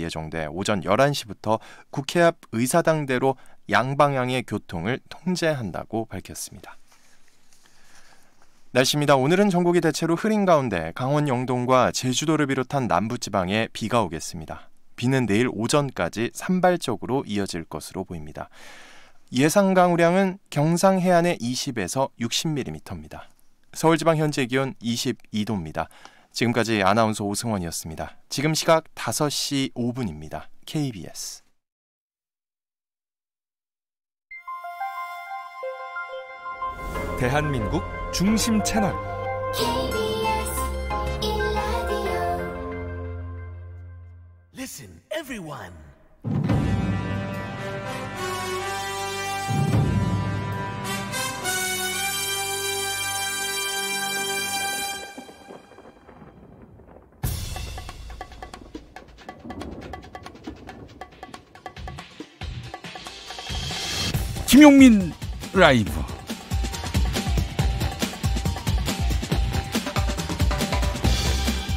예정돼 오전 11시부터 국회 앞 의사당대로 양방향의 교통을 통제한다고 밝혔습니다. 날씨입니다. 오늘은 전국이 대체로 흐린 가운데 강원 영동과 제주도를 비롯한 남부지방에 비가 오겠습니다. 비는 내일 오전까지 산발적으로 이어질 것으로 보입니다. 예상 강우량은 경상 해안에 20에서 60mm입니다. 서울지방 현재 기온 22도입니다. 지금까지 아나운서 오승원이었습니다. 지금 시각 5시 5분입니다. KBS 대한민국 중심 채널 KBS 1라디오 Listen, everyone. 김용민 라이브.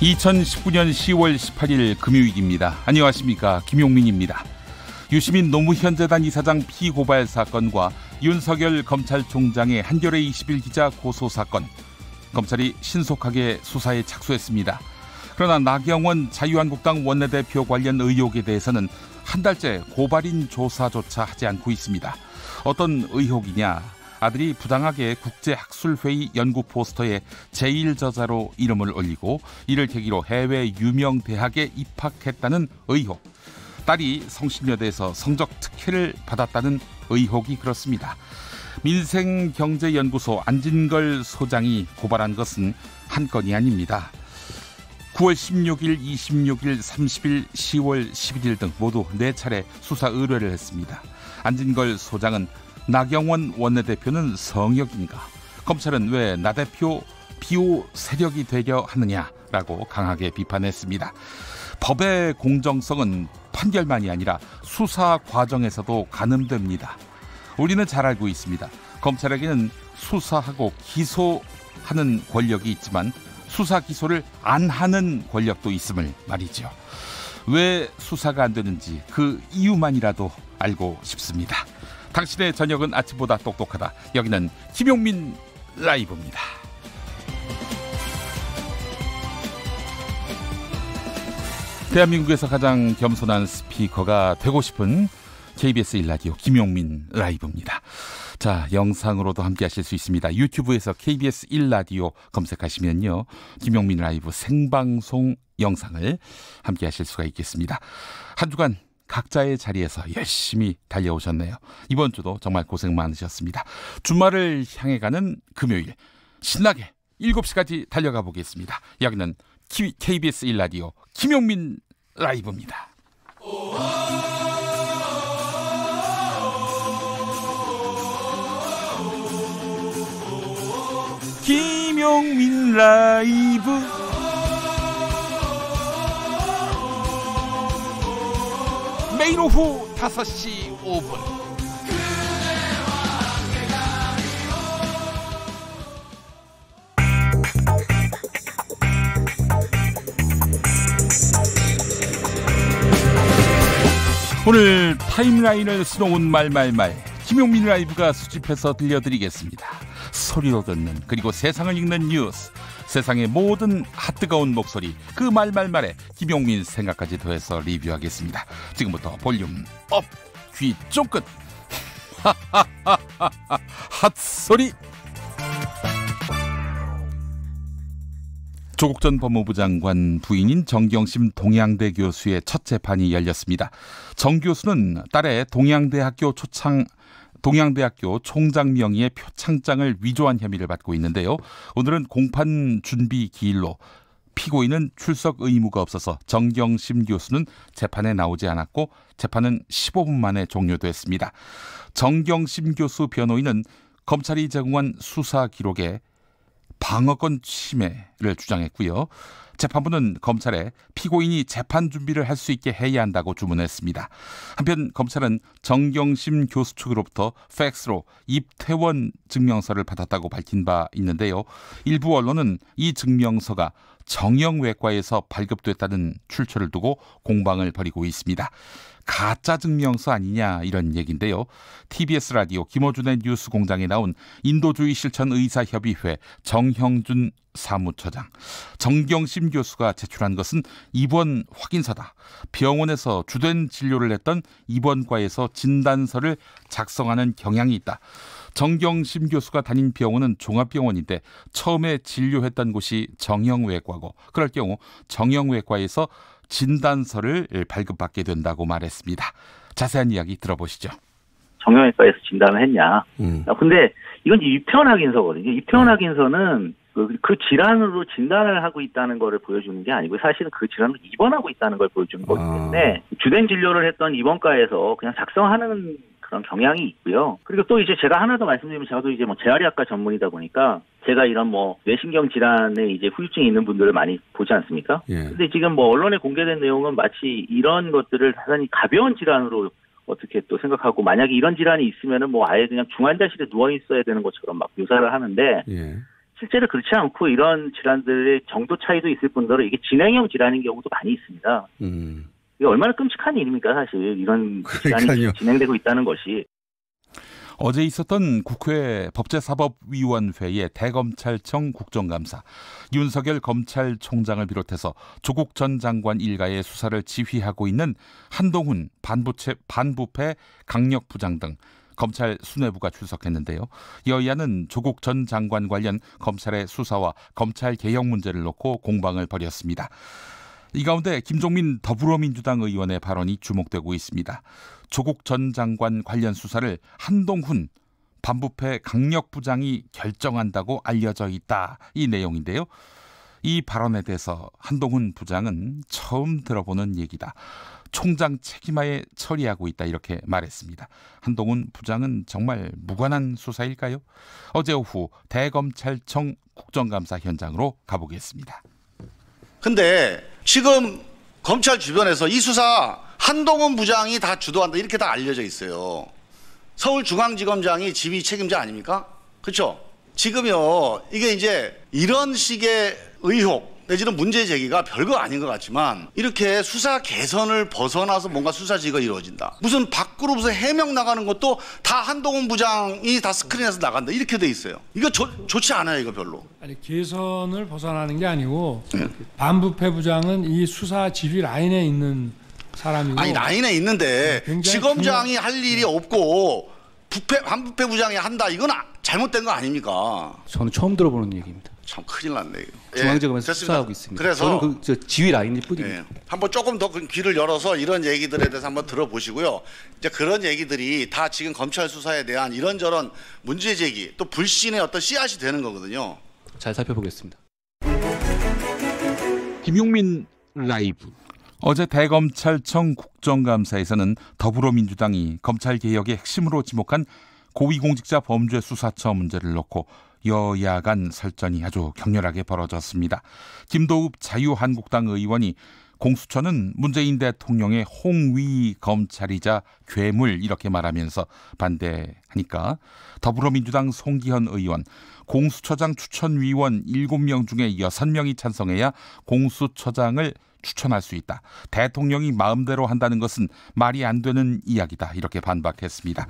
(2019년 10월 18일) 금요일입니다. 안녕하십니까, 김용민입니다. 유시민 노무현재단 이사장 피고발 사건과 윤석열 검찰총장의 한겨레 20일 기자 고소 사건, 검찰이 신속하게 수사에 착수했습니다. 그러나 나경원 자유한국당 원내대표 관련 의혹에 대해서는 한 달째 고발인 조사조차 하지 않고 있습니다. 어떤 의혹이냐? 아들이 부당하게 국제학술회의 연구 포스터에 제1저자로 이름을 올리고 이를 계기로 해외 유명 대학에 입학했다는 의혹. 딸이 성신여대에서 성적 특혜를 받았다는 의혹이 그렇습니다. 민생경제연구소 안진걸 소장이 고발한 것은 한 건이 아닙니다. 9월 16일, 26일, 30일, 10월 11일 등 모두 4차례 수사 의뢰를 했습니다. 안진걸 소장은 나경원 원내대표는 성역인가? 검찰은 왜 나 대표 비호 세력이 되려 하느냐라고 강하게 비판했습니다. 법의 공정성은 판결만이 아니라 수사 과정에서도 가늠됩니다. 우리는 잘 알고 있습니다. 검찰에게는 수사하고 기소하는 권력이 있지만 수사 기소를 안 하는 권력도 있음을 말이죠. 왜 수사가 안 되는지 그 이유만이라도 알고 싶습니다. 당신의 저녁은 아침보다 똑똑하다. 여기는 김용민 라이브입니다. 대한민국에서 가장 겸손한 스피커가 되고 싶은 KBS 1라디오 김용민 라이브입니다. 자, 영상으로도 함께 하실 수 있습니다. 유튜브에서 KBS 1라디오 검색하시면요, 김용민 라이브 생방송 영상을 함께 하실 수가 있겠습니다. 한 주간 각자의 자리에서 열심히 달려오셨네요. 이번 주도 정말 고생 많으셨습니다. 주말을 향해 가는 금요일, 신나게 7시까지 달려가 보겠습니다. 여기는 KBS 1라디오 김용민 라이브입니다. 김용민 라이브. 매일 오후 5시 5분 오늘 타임라인을 수놓은 말말말 김용민 라이브가 수집해서 들려드리겠습니다. 소리로 듣는, 그리고 세상을 읽는 뉴스, 세상의 모든 핫뜨거운 목소리, 그 말말말에 김용민 생각까지 더해서 리뷰하겠습니다. 지금부터 볼륨 업, 귀 쫑긋 핫소리. 조국 전 법무부 장관 부인인 정경심 동양대 교수의 첫 재판이 열렸습니다. 정 교수는 딸의 동양대학교 총장 명의의 표창장을 위조한 혐의를 받고 있는데요. 오늘은 공판 준비 기일로 피고인은 출석 의무가 없어서 정경심 교수는 재판에 나오지 않았고 재판은 15분 만에 종료됐습니다. 정경심 교수 변호인은 검찰이 제공한 수사 기록에 방어권 침해를 주장했고요. 재판부는 검찰에 피고인이 재판 준비를 할 수 있게 해야 한다고 주문했습니다. 한편 검찰은 정경심 교수 측으로부터 팩스로 입퇴원 증명서를 받았다고 밝힌 바 있는데요. 일부 언론은 이 증명서가 정형외과에서 발급됐다는 출처를 두고 공방을 벌이고 있습니다. 가짜 증명서 아니냐 이런 얘기인데요. TBS 라디오 김어준의 뉴스 공장에 나온 인도주의 실천 의사협의회 정형준 사무처장, 정경심 교수가 제출한 것은 입원 확인서다. 병원에서 주된 진료를 했던 입원과에서 진단서를 작성하는 경향이 있다. 정경심 교수가 다닌 병원은 종합병원인데 처음에 진료했던 곳이 정형외과고 그럴 경우 정형외과에서 진단서를 발급받게 된다고 말했습니다. 자세한 이야기 들어보시죠. 정형외과에서 진단을 했냐. 근데 이건 유편 확인서거든요. 유편 확인서는 그 질환으로 진단을 하고 있다는 것을 보여주는 게 아니고 사실은 그 질환으로 입원하고 있다는 걸 보여주는 거기 때문에 주된 진료를 했던 입원과에서 그냥 작성하는 그런 경향이 있고요. 그리고 또 이제 제가 하나 더 말씀드리면 저도 이제 재활의학과 전문이다 보니까 제가 이런 뇌신경 질환에 이제 후유증이 있는 분들을 많이 보지 않습니까? 예. 근데 지금 언론에 공개된 내용은 마치 이런 것들을 대단히 가벼운 질환으로 어떻게 또 생각하고 만약에 이런 질환이 있으면은 아예 그냥 중환자실에 누워 있어야 되는 것처럼 막 묘사를 하는데 예. 실제로 그렇지 않고 이런 질환들의 정도 차이도 있을 뿐더러 이게 진행형 질환인 경우도 많이 있습니다. 이게 얼마나 끔찍한 일입니까, 사실. 이런 질환이 진행되고 있다는 것이. 어제 있었던 국회 법제사법위원회의 대검찰청 국정감사. 윤석열 검찰총장을 비롯해서 조국 전 장관 일가의 수사를 지휘하고 있는 한동훈 반부패 강력부장 등 검찰 수뇌부가 출석했는데요. 여야는 조국 전 장관 관련 검찰의 수사와 검찰 개혁 문제를 놓고 공방을 벌였습니다. 이 가운데 김종민 더불어민주당 의원의 발언이 주목되고 있습니다. 조국 전 장관 관련 수사를 한동훈 반부패 강력부장이 결정한다고 알려져 있다. 이 내용인데요. 이 발언에 대해서 한동훈 부장은 처음 들어보는 얘기다. 총장 책임하에 처리하고 있다 이렇게 말했습니다. 한동훈 부장은 정말 무관한 수사일까요? 어제 오후 대검찰청 국정감사 현장으로 가보겠습니다. 근데 지금 검찰 주변에서 이 수사 한동훈 부장이 다 주도한다 이렇게 다 알려져 있어요. 서울중앙지검장이 지휘 책임자 아닙니까? 그렇죠? 지금요 이게 이제 이런 식의 의혹 내지는 문제 제기가 별거 아닌 것 같지만 이렇게 수사 개선을 벗어나서 뭔가 수사지가 이루어진다. 무슨 밖으로 무슨 해명 나가는 것도 다 한동훈 부장이 다 스크린에서 나간다 이렇게 돼 있어요. 이거 좋지 않아요 이거 별로. 아니 개선을 벗어나는 게 아니고 반부패 부장은 이 수사 지휘 라인에 있는 사람이고. 아니 라인에 있는데 지검장이 할 일이 없고 반부패 부장이 한다 이건 잘못된 거 아닙니까? 저는 처음 들어보는 얘기입니다. 참 큰일 났네요. 중앙지검에서 수사하고 있습니다. 그래서 저는 그 지휘 라인일 뿐입니다. 한번 조금 더 귀를 열어서 이런 얘기들에 대해서 한번 들어보시고요. 이제 그런 얘기들이 다 지금 검찰 수사에 대한 이런저런 문제 제기 또 불신의 어떤 씨앗이 되는 거거든요. 잘 살펴보겠습니다. 김용민 라이브. 어제 대검찰청 국정감사에서는 더불어민주당이 검찰개혁의 핵심으로 지목한 고위공직자 범죄수사처 문제를 놓고 여야 간 설전이 아주 격렬하게 벌어졌습니다. 김도읍 자유한국당 의원이 공수처는 문재인 대통령의 홍위 검찰이자 괴물 이렇게 말하면서 반대하니까 더불어민주당 송기현 의원 공수처장 추천위원 7명 중에 6명이 찬성해야 공수처장을 추천할 수 있다. 대통령이 마음대로 한다는 것은 말이 안 되는 이야기다. 이렇게 반박했습니다.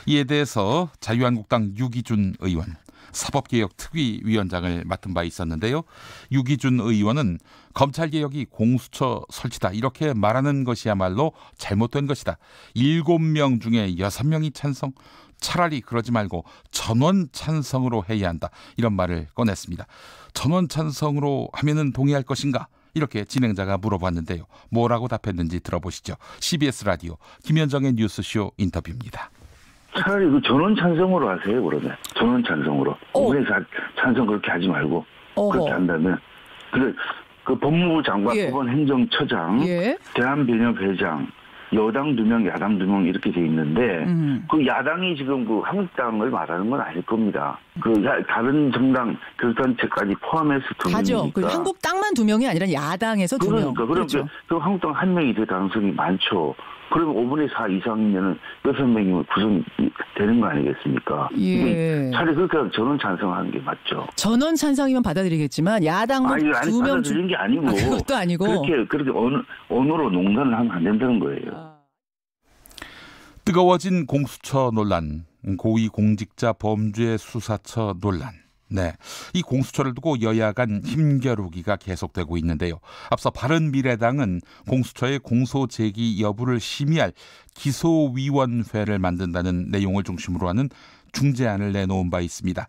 이에 대해서 자유한국당 유기준 의원 사법개혁 특위위원장을 맡은 바 있었는데요. 유기준 의원은 검찰개혁이 공수처 설치다 이렇게 말하는 것이야말로 잘못된 것이다. 7명 중에 6명이 찬성. 차라리 그러지 말고 전원 찬성으로 해야 한다. 이런 말을 꺼냈습니다. 전원 찬성으로 하면은 동의할 것인가? 이렇게 진행자가 물어봤는데요. 뭐라고 답했는지 들어보시죠. CBS 라디오 김현정의 뉴스쇼 인터뷰입니다. 차라리 그 전원 찬성으로 하세요. 그러면 전원 찬성으로. 왜 찬성 그렇게 하지 말고 그렇게 한다면 그래 그 법무부 장관, 법원 행정처장, 대한변협회장 여당 2명, 야당 2명 이렇게 돼 있는데 그 야당이 지금 그 한국당을 말하는 건 아닐 겁니다. 다른 정당 교섭단체까지 포함해서 2명이니까. 가죠. 그 한국당만 2명이 아니라 야당에서 2명. 그러니까 그 한국당 1명이 될 가능성이 많죠. 그러면 5분의 4 이상이면 6명이면 구성되는 거 아니겠습니까? 예. 차라리 그렇게 전원 찬성하는 게 맞죠. 전원 찬성이면 받아들이겠지만 야당도 2명 받아들이는 게 아니고 그것도 아니고 그렇게 언어로 농단을 하면 안 된다는 거예요. 뜨거워진 공수처 논란, 고위공직자 범죄수사처 논란. 네, 이 공수처를 두고 여야 간 힘겨루기가 계속되고 있는데요. 앞서 바른미래당은 공수처의 공소 제기 여부를 심의할 기소위원회를 만든다는 내용을 중심으로 하는 중재안을 내놓은 바 있습니다.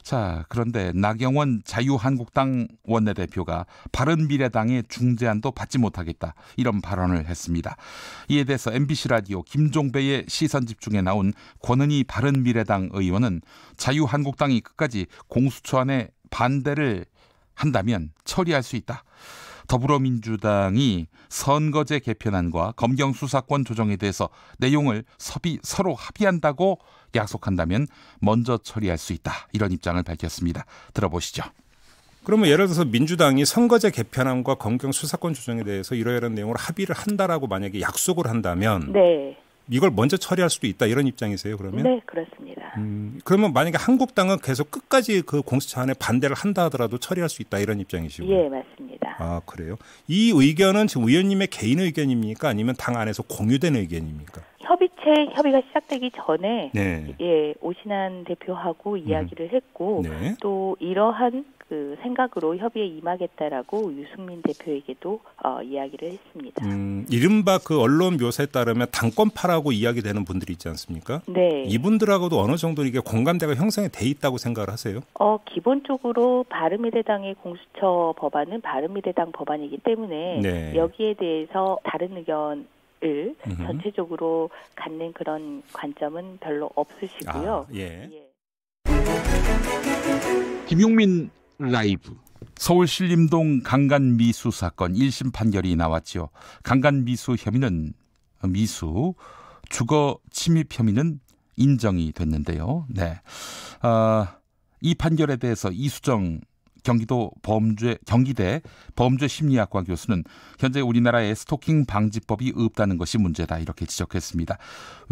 자, 그런데 나경원 자유한국당 원내대표가 바른미래당의 중재안도 받지 못하겠다, 이런 발언을 했습니다. 이에 대해서 MBC 라디오 김종배의 시선집중에 나온 권은희 바른미래당 의원은 자유한국당이 끝까지 공수처안에 반대를 한다면 처리할 수 있다. 더불어민주당이 선거제 개편안과 검경 수사권 조정에 대해서 내용을 서로 합의한다고 약속한다면 먼저 처리할 수 있다, 이런 입장을 밝혔습니다. 들어보시죠. 그러면 예를 들어서 민주당이 선거제 개편안과 검경 수사권 조정에 대해서 이러이러한 내용으로 합의를 한다라고 만약에 약속을 한다면 네. 이걸 먼저 처리할 수도 있다, 이런 입장이세요, 그러면? 네, 그렇습니다. 그러면 만약에 한국당은 계속 끝까지 그 공수처안에 반대를 한다 하더라도 처리할 수 있다, 이런 입장이시고요. 예, 맞습니다. 아, 그래요? 이 의견은 지금 의원님의 개인 의견입니까? 아니면 당 안에서 공유된 의견입니까? 협의가 시작되기 전에 네. 예, 오신환 대표하고 이야기를 했고 네. 또 이러한 그 생각으로 협의에 임하겠다라고 유승민 대표에게도 이야기를 했습니다. 이른바 그 언론 묘사에 따르면 당권파라고 이야기되는 분들이 있지 않습니까? 네. 이분들하고도 어느 정도 이게 공감대가 형성이 돼 있다고 생각을 하세요? 기본적으로 바른미래당의 공수처 법안은 바른미래당 법안이기 때문에 네. 여기에 대해서 다른 의견을 전체적으로 갖는 그런 관점은 별로 없으시고요. 예. 김용민 라이브. 서울 신림동 강간미수 사건 1심 판결이 나왔죠. 강간미수 혐의는 미수, 주거 침입 혐의는 인정이 됐는데요. 네, 이 판결에 대해서 이수정 경기대 범죄심리학과 교수는 현재 우리나라에 스토킹 방지법이 없다는 것이 문제다, 이렇게 지적했습니다.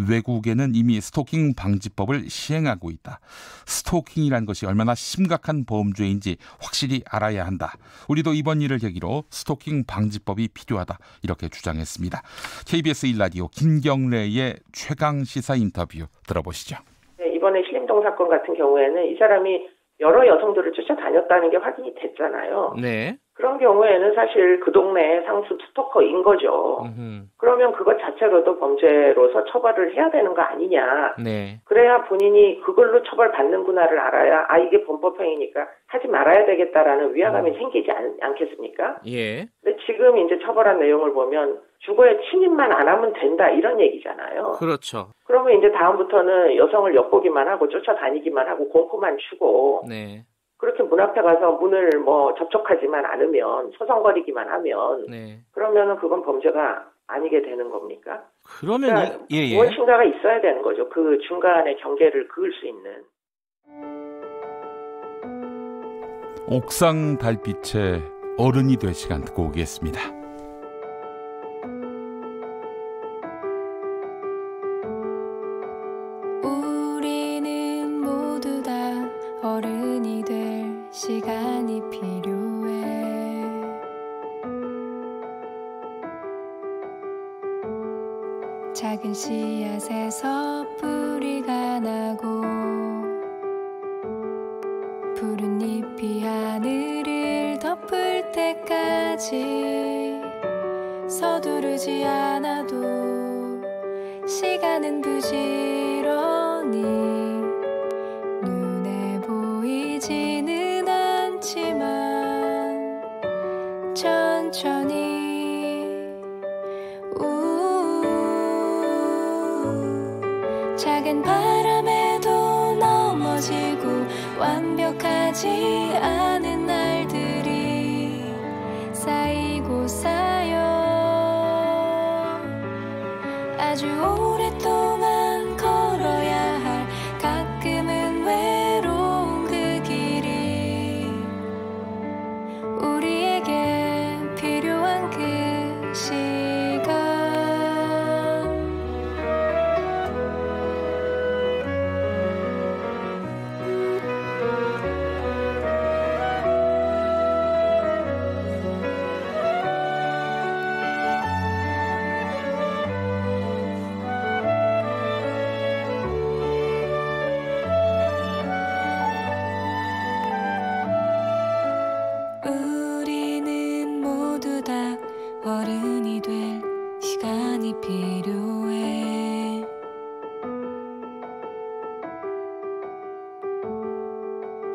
외국에는 이미 스토킹 방지법을 시행하고 있다. 스토킹이라는 것이 얼마나 심각한 범죄인지 확실히 알아야 한다. 우리도 이번 일을 계기로 스토킹 방지법이 필요하다, 이렇게 주장했습니다. KBS 1라디오 김경래의 최강시사 인터뷰 들어보시죠. 네, 이번에 신림동 사건 같은 경우에는 이 사람이 여러 여성들을 쫓아다녔다는 게 확인이 됐잖아요. 네. 그런 경우에는 사실 그 동네의 상습 스토커인 거죠. 그러면 그것 자체로도 범죄로서 처벌을 해야 되는 거 아니냐. 네. 그래야 본인이 그걸로 처벌받는구나를 알아야 이게 범법행위니까 하지 말아야 되겠다라는 위화감이 생기지 않겠습니까? 예. 근데 지금 이제 처벌한 내용을 보면 주거에 침입만 안 하면 된다, 이런 얘기잖아요. 그렇죠. 그러면 이제 다음부터는 여성을 엿보기만 하고 쫓아다니기만 하고 공포만 주고 네. 그렇게 문 앞에 가서 문을 접촉하지만 않으면, 서성거리기만 하면 네. 그러면은 그건 범죄가 아니게 되는 겁니까? 그러면 그러니까 예. 무엇인가가 있어야 되는 거죠. 그 중간에 경계를 그을 수 있는. 옥상 달빛에 어른이 될 시간 듣고 오겠습니다. 우리는 모두 다 어른이 될 시간이 필요해. 작은 씨앗에서 뿌리가 나고 푸른 잎이 하늘을 덮을 때까지 서두르지 않아도 시간은 부지런히 눈에 보이지는 않지만 천천히 작은 바람에도 넘어지고 완벽하지 않은 날들이 쌓이고 쌓여 아주 오랫동안 걸어야 할 가끔은 외로운 그 길이 우리에게 필요한 그 시간 우리는 모두 다 어른이 될 시간이 필요해.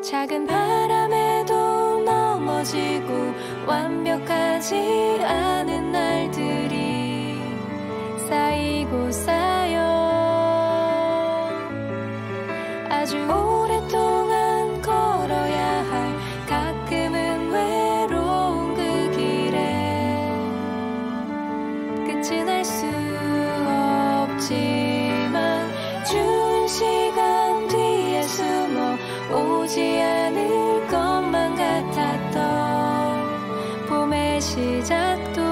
작은 바람에도 넘어지고 완벽하지 않은 날들이 쌓이고 쌓여 아주 오랫동안 걸어야 할 가끔은 외로운 그 길에 끝은 알 수 없지만 좋은 시간 뒤에 숨어 오지 않을 것만 같았던 봄의 시작도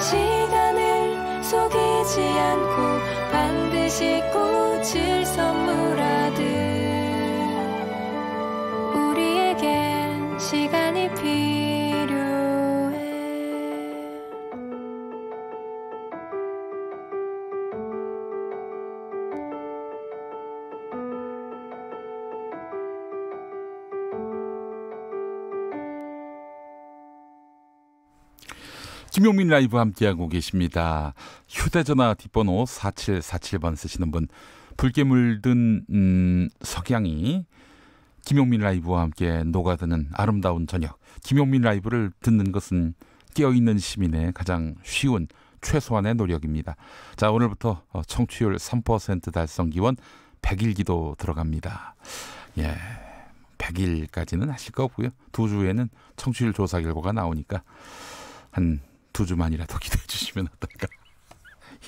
시간을 속이지 않고 반드시 꽃을 선물하듯 우리에겐 시간이 필요해. 김용민 라이브 함께하고 계십니다. 휴대전화 뒷번호 4747번 쓰시는 분, 붉게 물든 석양이 김용민 라이브와 함께 녹아드는 아름다운 저녁. 김용민 라이브를 듣는 것은 깨어있는 시민의 가장 쉬운 최소한의 노력입니다. 자, 오늘부터 청취율 3% 달성 기원 100일기도 들어갑니다. 예, 100일까지는 하실 거 없고요. 2주에는 청취율 조사 결과가 나오니까 한 2주만이라도 기도해 주시면 어떨까.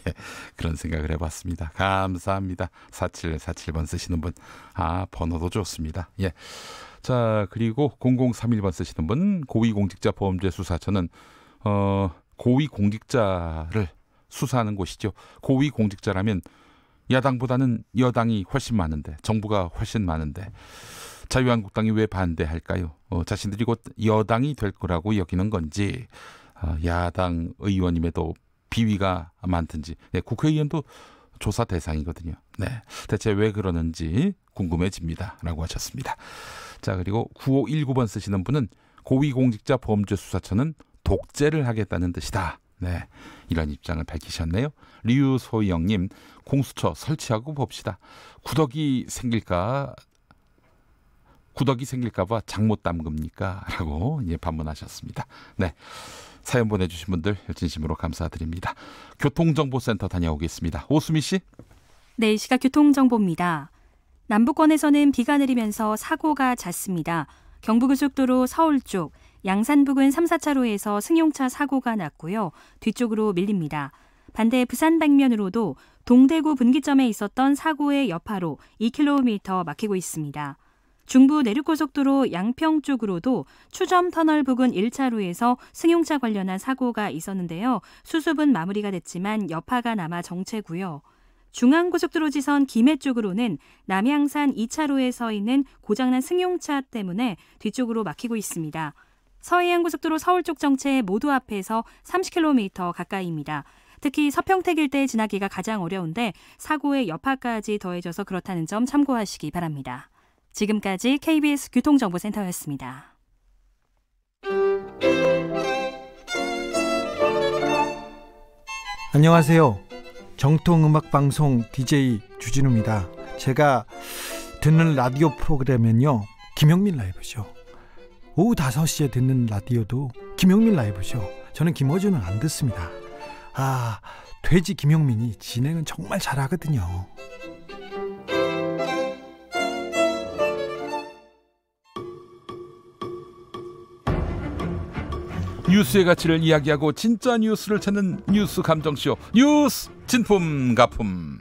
예, 그런 생각을 해봤습니다. 감사합니다. 4747번 쓰시는 분, 번호도 좋습니다. 예. 자, 그리고 0031번 쓰시는 분, 고위공직자 범죄 수사처는 고위공직자를 수사하는 곳이죠. 고위공직자라면 야당보다는 여당이 훨씬 많은데, 정부가 훨씬 많은데 자유한국당이 왜 반대할까요? 자신들이 곧 여당이 될 거라고 여기는 건지, 야당 의원임에도 비위가 많든지, 네, 국회의원도 조사 대상이거든요. 네, 대체 왜 그러는지 궁금해집니다. 라고 하셨습니다. 자, 그리고 9519번 쓰시는 분은 고위공직자 범죄수사처는 독재를 하겠다는 뜻이다. 네, 이런 입장을 밝히셨네요. 류소영님, 공수처 설치하고 봅시다. 구더기 생길까 봐 장 못 담급니까? 라고 반문하셨습니다. 네, 사연 보내주신 분들 진심으로 감사드립니다. 교통정보센터 다녀오겠습니다. 오수미 씨. 네, 시각 교통정보입니다. 남부권에서는 비가 내리면서 사고가 잦습니다. 경부고속도로 서울 쪽 양산 부근 3, 4차로에서 승용차 사고가 났고요. 뒤쪽으로 밀립니다. 반대 부산 방면으로도 동대구 분기점에 있었던 사고의 여파로 2km 막히고 있습니다. 중부 내륙고속도로 양평 쪽으로도 추점터널 부근 1차로에서 승용차 관련한 사고가 있었는데요. 수습은 마무리가 됐지만 여파가 남아 정체고요. 중앙고속도로 지선 김해 쪽으로는 남양산 2차로에 서 있는 고장난 승용차 때문에 뒤쪽으로 막히고 있습니다. 서해안고속도로 서울 쪽 정체 모두 앞에서 30km 가까이입니다. 특히 서평택 일대 지나기가 가장 어려운데 사고의 여파까지 더해져서 그렇다는 점 참고하시기 바랍니다. 지금까지 KBS 교통정보센터였습니다. 안녕하세요. 정통음악방송 DJ 주진우입니다. 제가 듣는 라디오 프로그램은요, 김용민 라이브쇼. 오후 5시에 듣는 라디오도 김용민 라이브쇼. 저는 김어준은 안 듣습니다. 돼지 김용민이 진행은 정말 잘하거든요. 뉴스의 가치를 이야기하고 진짜 뉴스를 찾는 뉴스 감정쇼 뉴스 진품 가품.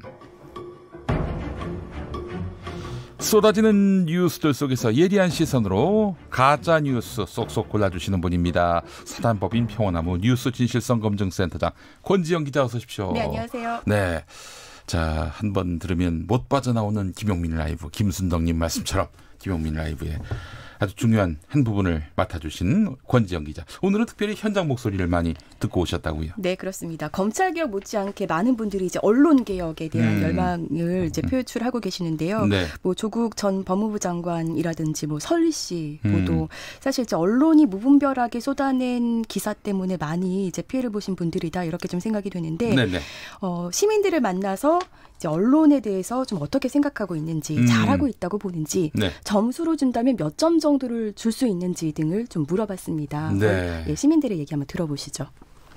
쏟아지는 뉴스들 속에서 예리한 시선으로 가짜 뉴스 쏙쏙 골라주시는 분입니다. 사단법인 평화나무 뉴스 진실성 검증센터장 권지영 기자 어서 오십시오. 네, 안녕하세요. 네, 자, 한 번 들으면 못 빠져나오는 김용민 라이브, 김순덕님 말씀처럼 김용민 라이브에 아주 중요한 한 부분을 맡아주신 권지영 기자. 오늘은 특별히 현장 목소리를 많이 듣고 오셨다고요? 네, 그렇습니다. 검찰개혁 못지않게 많은 분들이 이제 언론개혁에 대한 열망을 이제 표출하고 계시는데요. 네. 뭐 조국 전 법무부 장관이라든지 뭐 설리 씨 보도 사실 이제 언론이 무분별하게 쏟아낸 기사 때문에 많이 이제 피해를 보신 분들이다 이렇게 좀 생각이 되는데 시민들을 만나서 이제 언론에 대해서 좀 어떻게 생각하고 있는지 잘하고 있다고 보는지 점수로 준다면 몇 점 정도를 줄 수 있는지 등을 좀 물어봤습니다. 네. 예, 시민들의 얘기 한번 들어보시죠.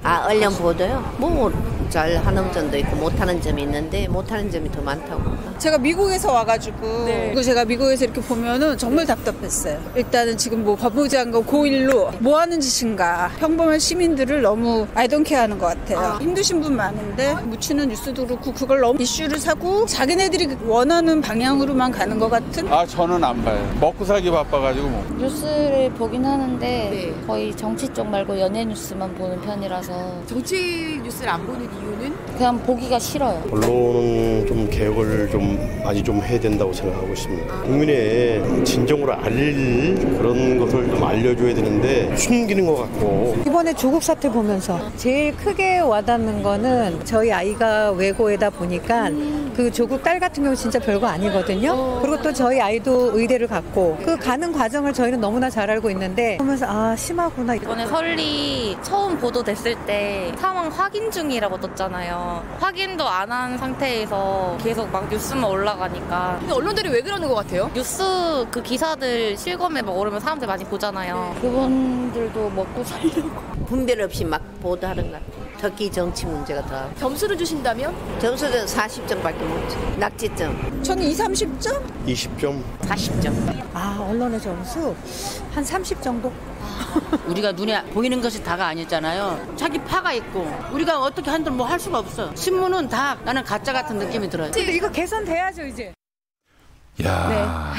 언론 보도요? 뭐 잘하는 점도 있고 못하는 점이 있는데 못하는 점이 더 많다고. 제가 미국에서 와가지고 그리고 제가 미국에서 이렇게 보면은 정말 답답했어요. 일단은 지금 뭐 법무부 장관 고1로 뭐 하는 짓인가. 평범한 시민들을 너무 아이돈케어하는 것 같아요. 힘드신 분 많은데 묻히는 뉴스도 그렇고 그걸 너무 이슈를 사고 자기네들이 원하는 방향으로만 가는 것 같은. 저는 안 봐요. 먹고 살기 바빠가지고 뭐. 뉴스를 보긴 하는데 거의 정치 쪽 말고 연예 뉴스만 보는 편이라서. 정치 뉴스를 안 보는 이유는? 그냥 보기가 싫어요. 언론은 좀 개혁을 좀 많이 좀 해야 된다고 생각하고 있습니다. 국민의 진정으로 알릴 그런 것을 좀 알려줘야 되는데 숨기는 것 같고. 이번에 조국 사태 보면서 제일 크게 와닿는 거는 저희 아이가 외고에다 보니까 그 조국 딸 같은 경우 진짜 별거 아니거든요. 그리고 또 저희 아이도 의대를 갔고 그 가는 과정을 저희는 너무나 잘 알고 있는데 보면서 심하구나. 이번에 설리 처음 보도됐을 때 상황 확인 중이라고 떴잖아요. 확인도 안 한 상태에서 계속 막 뉴스만 올라가니까. 근데 언론들이 왜 그러는 것 같아요? 뉴스 그 기사들 실검에 막 오르면 사람들 많이 보잖아요. 그분들도 먹고 살려고. 분별 없이 막 보도하는 것 같아요. 특히 정치 문제가 더. 점수를 주신다면? 점수는 40점밖에 못 줘. 낙지점. 저는 30점? 20점? 40점. 언론의 점수 한 30 정도? 우리가 눈에 보이는 것이 다가 아니잖아요. 자기 파가 있고 우리가 어떻게 한들 뭐 할 수가 없어. 신문은 다 나는 가짜 같은 느낌이 들어요. 근데 이거 개선돼야죠 이제. 야,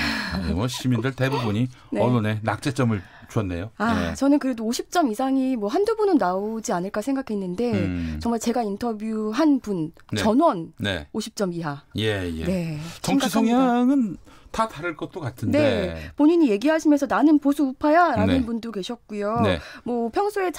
뭐 시민들 대부분이 언론에 낙제점을 줬네요. 저는 그래도 50점 이상이 뭐 한두 분은 나오지 않을까 생각했는데 정말 제가 인터뷰한 분 전원 50점 이하. 네. 정치 성향은 다 다를 것도 같은데. 네. 본인이 얘기하시면서 나는 보수 우파야라는 분도 계셨고요. 뭐 평소에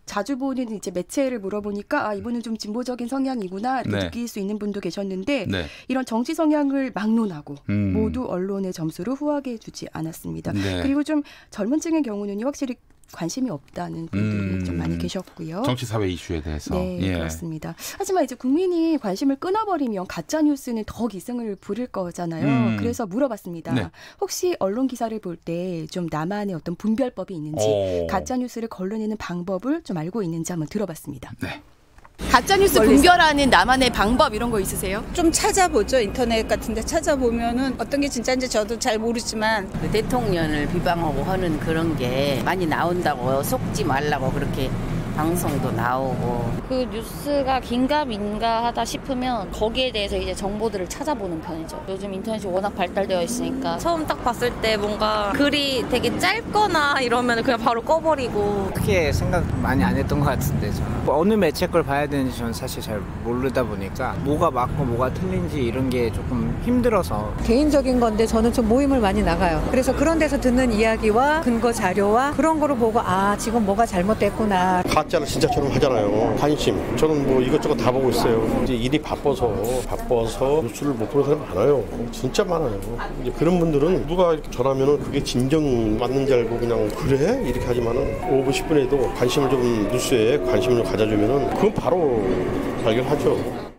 자주 보는 이제 매체를 물어보니까 이분은 좀 진보적인 성향이구나 이렇게 느낄 수 있는 분도 계셨는데 이런 정치 성향을 막론하고 모두 언론의 점수를 후하게 주지 않았습니다. 그리고 좀 젊은 층의 경우는 확실히 관심이 없다는 분들이 좀 많이 계셨고요. 정치 사회 이슈에 대해서. 네, 그렇습니다. 하지만 이제 국민이 관심을 끊어버리면 가짜 뉴스는 더 기승을 부릴 거잖아요. 그래서 물어봤습니다. 혹시 언론 기사를 볼 때 좀 나만의 어떤 분별법이 있는지, 가짜 뉴스를 걸러내는 방법을 좀 알고 있는지 한번 들어봤습니다. 가짜뉴스 분별하는 나만의 방법 이런 거 있으세요? 좀 찾아보죠. 인터넷 같은 데 찾아보면은 어떤 게 진짜인지 저도 잘 모르지만 대통령을 비방하고 하는 그런 게 많이 나온다고 속지 말라고 그렇게 방송도 나오고. 그 뉴스가 긴가민가 하다 싶으면 거기에 대해서 이제 정보들을 찾아보는 편이죠. 요즘 인터넷이 워낙 발달되어 있으니까 처음 딱 봤을 때 뭔가 글이 되게 짧거나 이러면 그냥 바로 꺼버리고. 크게 생각 많이 안 했던 것 같은데 저는 어느 매체 걸 봐야 되는지 저는 사실 잘 모르다 보니까 뭐가 맞고 뭐가 틀린지 이런 게 조금 힘들어서. 개인적인 건데 저는 좀 모임을 많이 나가요. 그래서 그런 데서 듣는 이야기와 근거 자료와 그런 거를 보고 지금 뭐가 잘못됐구나. 가짜를 진짜처럼 하잖아요. 관심. 저는 뭐 이것저것 다 보고 있어요. 이제 일이 바빠서 뉴스를 못 보는 사람이 많아요. 진짜 많아요. 이제 그런 분들은 누가 이렇게 전하면은 그게 진정 맞는지 알고 그냥 그래? 이렇게 하지만은 5분 10분에도 관심을 좀 뉴스에 관심을 가져주면은 그건 바로 발견하죠.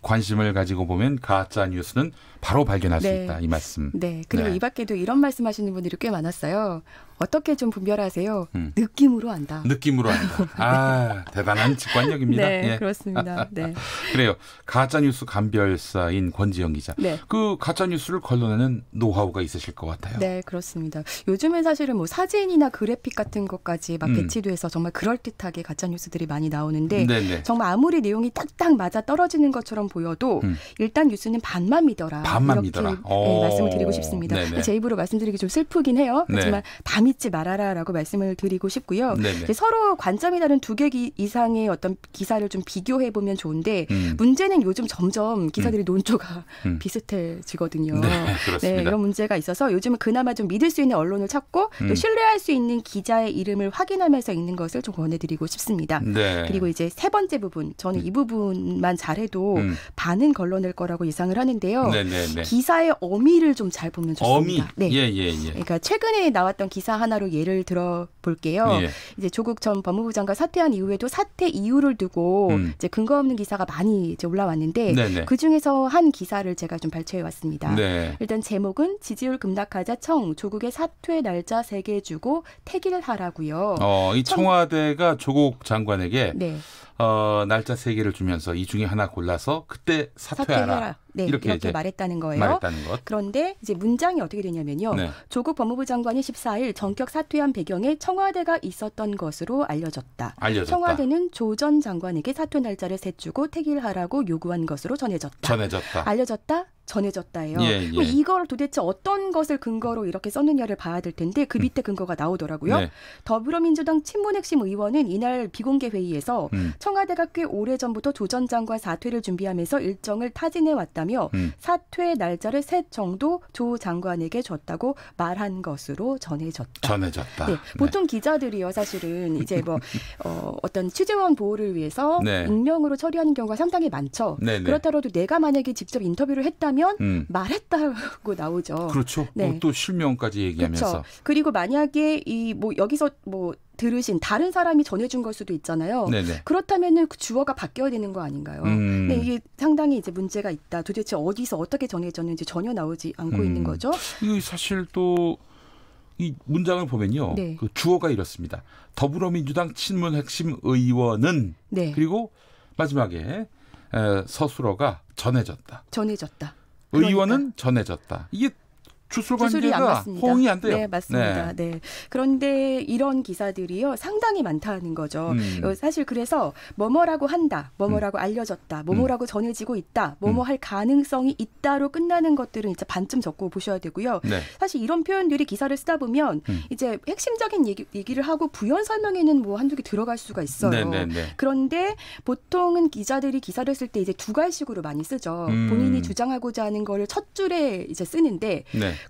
관심을 가지고 보면 가짜 뉴스는 바로 발견할 수 있다. 이 말씀. 그리고 이 밖에도 이런 말씀하시는 분들이 꽤 많았어요. 어떻게 좀 분별하세요? 느낌으로 안다. 느낌으로 안다. 아, 대단한 직관력입니다. 네, 예. 그렇습니다. 네. 그래요. 가짜뉴스 감별사인 권지영 기자. 네. 그 가짜뉴스를 걸러내는 노하우가 있으실 것 같아요. 네, 그렇습니다. 요즘은 사실은 뭐 사진이나 그래픽 같은 것까지 막 배치돼서 정말 그럴듯하게 가짜뉴스들이 많이 나오는데 네네. 정말 아무리 내용이 딱딱 맞아 떨어지는 것처럼 보여도 일단 뉴스는 반만 믿어라. 반만 이렇게 믿어라. 네, 말씀을 드리고 싶습니다. 제 입으로 말씀드리기 좀 슬프긴 해요. 하지만 다 믿지 말아라라고 말씀을 드리고 싶고요. 서로 관점이 다른 두 개 이상의 어떤 기사를 좀 비교해 보면 좋은데 문제는 요즘 점점 기사들이 논조가 비슷해지거든요. 네, 이런 문제가 있어서 요즘은 그나마 좀 믿을 수 있는 언론을 찾고 또 신뢰할 수 있는 기자의 이름을 확인하면서 읽는 것을 좀 권해드리고 싶습니다. 네. 그리고 이제 세 번째 부분, 저는 이 부분만 잘해도 반은 걸러낼 거라고 예상을 하는데요. 기사의 어미를 좀 잘 보면 좋습니다. 어미? 네. 예. 그러니까 최근에 나왔던 기사 하나로 예를 들어 볼게요. 이제 조국 전 법무부 장관 사퇴한 이후에도 사퇴 이유를 두고 이제 근거 없는 기사가 많이 이제 올라왔는데 그 중에서 한 기사를 제가 좀 발췌해 왔습니다. 일단 제목은 지지율 급락하자 조국의 사퇴 날짜 3개 주고 택일하라고요. 이 청와대가 조국 장관에게 날짜 3개를 주면서 이 중에 하나 골라서 그때 사퇴하라. 네, 이렇게 말했다는 거예요. 말했다는 것. 그런데 이제 문장이 어떻게 되냐면요. 조국 법무부 장관이 14일 전격 사퇴한 배경에 청와대가 있었던 것으로 알려졌다. 청와대는 조 전 장관에게 사퇴 날짜를 세주고 택일하라고 요구한 것으로 전해졌다. 알려졌다. 전해졌다예요. 그럼 이걸 도대체 어떤 것을 근거로 이렇게 썼느냐를 봐야 될 텐데 그 밑에 근거가 나오더라고요. 더불어민주당 친문 핵심 의원은 이날 비공개 회의에서 청와대가 꽤 오래전부터 조 전 장관 사퇴를 준비하면서 일정을 타진해 왔다며 사퇴 날짜를 셋 정도 조 장관에게 줬다고 말한 것으로 전해졌다. 네, 보통 기자들이요 사실은 이제 뭐 어떤 취재원 보호를 위해서 익명으로 처리하는 경우가 상당히 많죠. 그렇더라도 내가 만약에 직접 인터뷰를 했다면 말했다고 나오죠. 그렇죠. 또 실명까지 얘기하면서. 그렇죠. 그리고 만약에 이 뭐 여기서 뭐 들으신 다른 사람이 전해준 걸 수도 있잖아요. 그렇다면은 그 주어가 바뀌어야 되는 거 아닌가요? 근데 이게 상당히 이제 문제가 있다. 도대체 어디서 어떻게 전해졌는지 전혀 나오지 않고 있는 거죠. 이 사실 또 이 문장을 보면요. 그 주어가 이렇습니다. 더불어민주당 친문 핵심 의원은 그리고 마지막에 서술어가 전해졌다. 의원은 전해졌다. 이게 주술관계가 호응이 안 돼요. 네, 맞습니다. 네. 그런데 이런 기사들이요 상당히 많다는 거죠. 사실 그래서 뭐뭐라고 한다, 뭐뭐라고 알려졌다, 뭐뭐라고 전해지고 있다, 뭐뭐 할 가능성이 있다로 끝나는 것들은 이제 반쯤 적고 보셔야 되고요. 사실 이런 표현들이 기사를 쓰다 보면 이제 핵심적인 얘기를 하고 부연 설명에는 뭐 한두 개 들어갈 수가 있어요. 그런데 보통은 기자들이 기사를 쓸 때 이제 두 갈식으로 많이 쓰죠. 본인이 주장하고자 하는 거를 첫 줄에 이제 쓰는데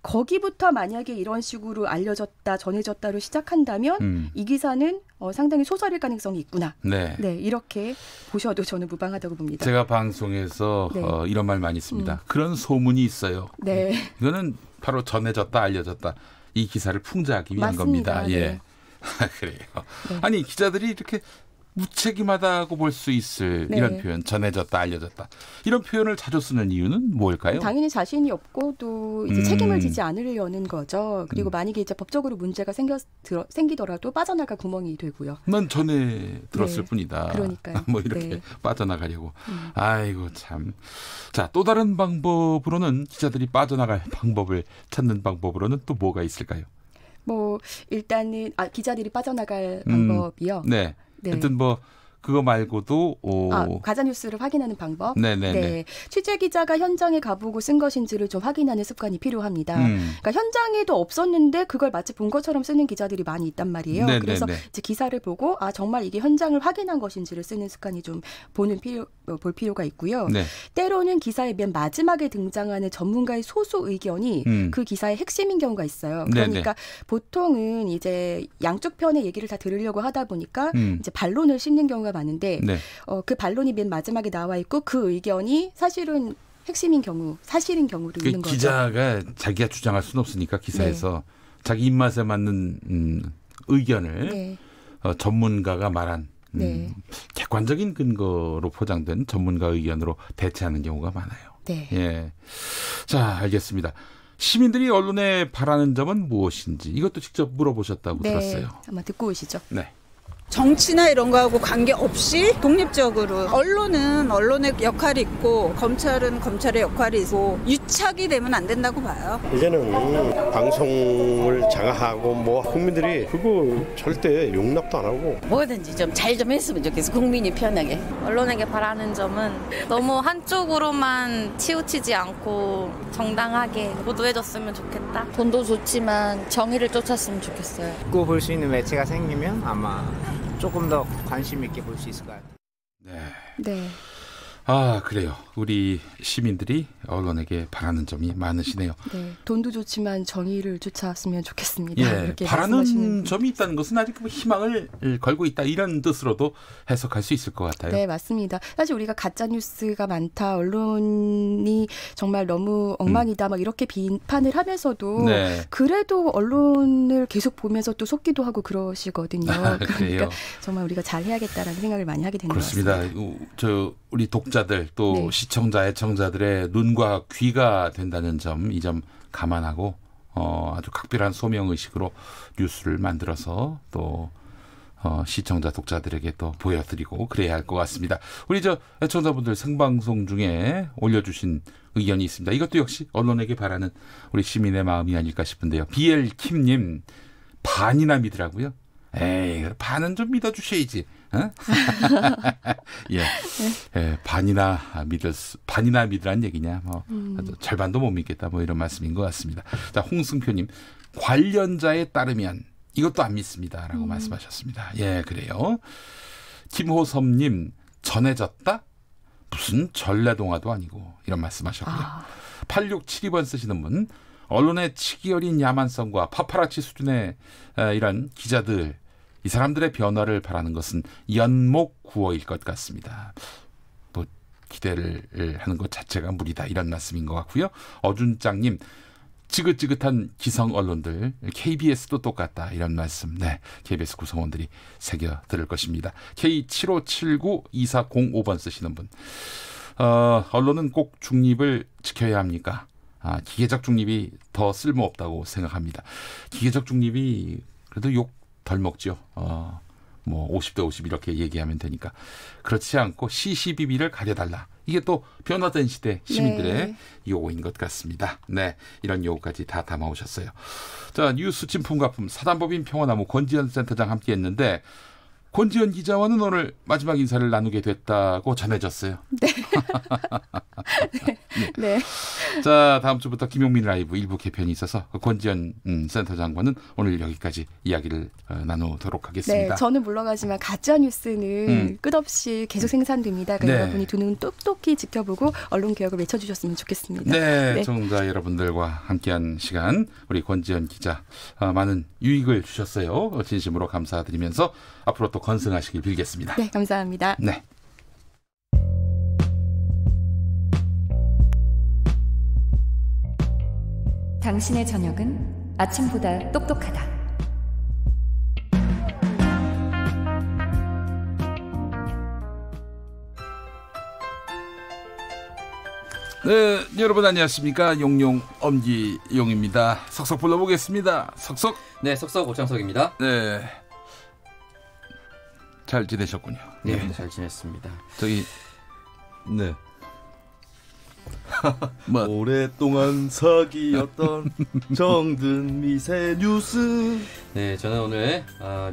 거기부터 만약에 이런 식으로 알려졌다, 전해졌다로 시작한다면 이 기사는 상당히 소설일 가능성이 있구나. 이렇게 보셔도 저는 무방하다고 봅니다. 제가 방송에서 이런 말 많이 씁니다. 그런 소문이 있어요. 이거는 바로 전해졌다, 알려졌다. 이 기사를 풍자하기 위한 겁니다. 그래요. 아니 기자들이 이렇게 무책임하다고 볼 수 있을 이런 표현, 전해졌다, 알려졌다. 이런 표현을 자주 쓰는 이유는 뭘까요? 당연히 자신이 없고 또 이제 책임을 지지 않으려는 거죠. 그리고 만약에 이제 법적으로 문제가 생기더라도 빠져나갈 구멍이 되고요. 난 전에 들었을 뿐이다. 그러니까요. 뭐 이렇게 빠져나가려고. 아이고 참. 자, 또 다른 방법으로는 기자들이 빠져나갈 방법을 찾는 방법으로는 또 뭐가 있을까요? 뭐 일단은 기자들이 빠져나갈 방법이요. 하여튼 뭐 그거 말고도 가짜뉴스를 확인하는 방법. 취재 기자가 현장에 가보고 쓴 것인지를 좀 확인하는 습관이 필요합니다. 그러니까 현장에도 없었는데 그걸 마치 본 것처럼 쓰는 기자들이 많이 있단 말이에요. 그래서 이제 기사를 보고 정말 이게 현장을 확인한 것인지를 쓰는 습관이 좀 볼 필요가 있고요. 때로는 기사의 맨 마지막에 등장하는 전문가의 소수 의견이 그 기사의 핵심인 경우가 있어요. 그러니까 보통은 이제 양쪽 편의 얘기를 다 들으려고 하다 보니까 이제 반론을 싣는 경우가 많은데 그 반론이 맨 마지막에 나와 있고 그 의견이 사실은 핵심인 경우, 사실인 경우도 있는 거죠. 기자가 자기가 주장할 수는 없으니까 기사에서 자기 입맛에 맞는 의견을 전문가가 말한 객관적인 근거로 포장된 전문가 의견으로 대체하는 경우가 많아요. 자, 알겠습니다. 시민들이 언론에 바라는 점은 무엇인지 이것도 직접 물어보셨다고 들었어요. 한번 듣고 오시죠. 네. 정치나 이런 거하고 관계없이 독립적으로 언론은 언론의 역할이 있고 검찰은 검찰의 역할이 있고 유착이 되면 안 된다고 봐요. 이제는 방송을 장악하고 뭐 국민들이 그거 절대 용납도 안 하고 뭐든지 좀 잘 좀 했으면 좋겠어. 국민이 편하게. 언론에게 바라는 점은 너무 한쪽으로만 치우치지 않고 정당하게 보도해줬으면 좋겠다. 돈도 좋지만 정의를 쫓았으면 좋겠어요. 듣고 볼 수 있는 매체가 생기면 아마 조금 더 관심 있게 볼 수 있을 것 같아요. 네. 아, 그래요. 우리 시민들이 언론에게 바라는 점이 많으시네요. 네. 돈도 좋지만 정의를 쫓아왔으면 좋겠습니다. 예, 이렇게 바라는 점이 있다는 것은 아직 희망을 걸고 있다 이런 뜻으로도 해석할 수 있을 것 같아요. 네, 맞습니다. 사실 우리가 가짜 뉴스가 많다, 언론이 정말 너무 엉망이다, 막 이렇게 비판을 하면서도 그래도 언론을 계속 보면서 또 속기도 하고 그러시거든요. 그러니까 정말 우리가 잘 해야겠다라는 생각을 많이 하게 되는 것 같습니다. 그렇습니다. 우리 독자들 또 시청자, 애청자들의 눈과 귀가 된다는 점, 이 점 감안하고 아주 각별한 소명의식으로 뉴스를 만들어서 또 시청자, 독자들에게 또 보여드리고 그래야 할 것 같습니다. 우리 애청자분들 생방송 중에 올려주신 의견이 있습니다. 이것도 역시 언론에게 바라는 우리 시민의 마음이 아닐까 싶은데요. BL킴님 반이나 믿으라고요? 에이, 반은 좀 믿어주셔야지. 어? 예, 반이나 믿으란 얘기냐? 절반도 못 믿겠다. 뭐 이런 말씀인 것 같습니다. 자, 홍승표님 관련자에 따르면 이것도 안 믿습니다라고 말씀하셨습니다. 예, 그래요. 김호섭님 전해졌다? 무슨 전래동화도 아니고 이런 말씀하셨고요. 8672번 쓰시는 분 언론의 치기 어린 야만성과 파파라치 수준의 이런 기자들 이 사람들의 변화를 바라는 것은 연목구어일 것 같습니다. 뭐 기대를 하는 것 자체가 무리다 이런 말씀인 것 같고요. 어준장님 지긋지긋한 기성 언론들 KBS도 똑같다 이런 말씀. 네, KBS 구성원들이 새겨 들을 것입니다. K75792405번 쓰시는 분 언론은 꼭 중립을 지켜야 합니까? 기계적 중립이 더 쓸모없다고 생각합니다. 기계적 중립이 그래도 욕 덜 먹죠. 뭐 50대 50 이렇게 얘기하면 되니까. 그렇지 않고 시시비비를 가려달라. 이게 또 변화된 시대 시민들의 요구인 것 같습니다. 네, 이런 요구까지 다 담아오셨어요. 자, 뉴스 진품가품 사단법인 평화나무 권지현 센터장 함께했는데 권지현 기자와는 오늘 마지막 인사를 나누게 됐다고 전해졌어요. 네. 자, 다음 주부터 김용민 라이브 일부 개편이 있어서 권지현 센터장과는 오늘 여기까지 이야기를 나누도록 하겠습니다. 네, 저는 물러가지만 가짜 뉴스는 끝없이 계속 생산됩니다. 그러니까 여러분이 두 눈 똑똑히 지켜보고 언론 개혁을 외쳐주셨으면 좋겠습니다. 네, 청자 여러분들과 함께한 시간 우리 권지현 기자 많은 유익을 주셨어요. 진심으로 감사드리면서 앞으로 또 건승하시길 빌겠습니다. 네, 감사합니다. 네. 당신의 저녁은 아침보다 똑똑하다. 네, 여러분 안녕하십니까? 용용 엄기용입니다. 석석 불러보겠습니다. 석석. 네, 석석 오창석입니다. 네. 잘 지내셨군요. 네, 잘 지냈습니다. 네. 뭐. 오랫동안 사귀었던 정든 미세 뉴스. 네, 저는 오늘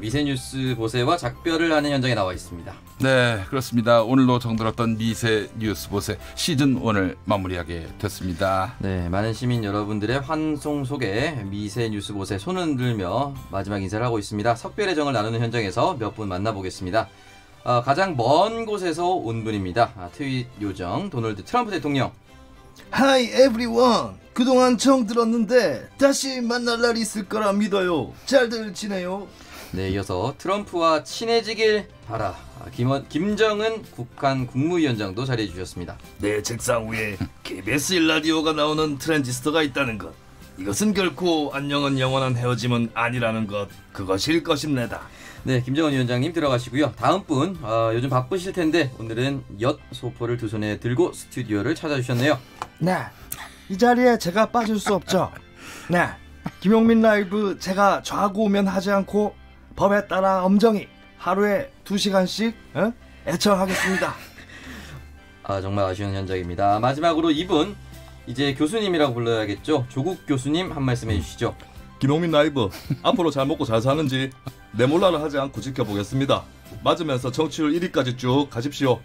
미세 뉴스 보세와 작별을 하는 현장에 나와 있습니다. 네, 그렇습니다. 오늘로 정들었던 미세 뉴스 보세 시즌 1을 마무리하게 됐습니다. 네, 많은 시민 여러분들의 환송 속에 미세 뉴스 보세 손을 들며 마지막 인사를 하고 있습니다. 석별의 정을 나누는 현장에서 몇 분 만나보겠습니다. 가장 먼 곳에서 온 분입니다. 트윗 요정 도널드 트럼프 대통령. Hi everyone. 그동안 정 들었는데 다시 만날 날이 있을 거라 믿어요. 잘들 지내요? 네, 이어서 트럼프와 친해지길 바라. 김정은 북한 국무위원장도 자리해 주셨습니다. 내 책상 위에 KBS 1라디오가 나오는 트랜지스터가 있다는 것. 이것은 결코 안녕은 영원한 헤어짐은 아니라는 것. 그것일 것입니다. 네, 김정은 위원장님 들어가시고요. 다음 분 요즘 바쁘실 텐데 오늘은 엿 소포를 두 손에 들고 스튜디오를 찾아주셨네요. 네, 이 자리에 제가 빠질 수 없죠. 네, 김용민 라이브 제가 좌고우면 하지 않고 법에 따라 엄정히 하루에 2시간씩 애청하겠습니다. 정말 아쉬운 현장입니다. 마지막으로 이분 이제 교수님이라고 불러야겠죠. 조국 교수님 한 말씀 해주시죠. 김용민 라이브 앞으로 잘 먹고 잘 사는지 내몰라를 하지 않고 지켜보겠습니다. 맞으면서 정치율 1위까지 쭉 가십시오.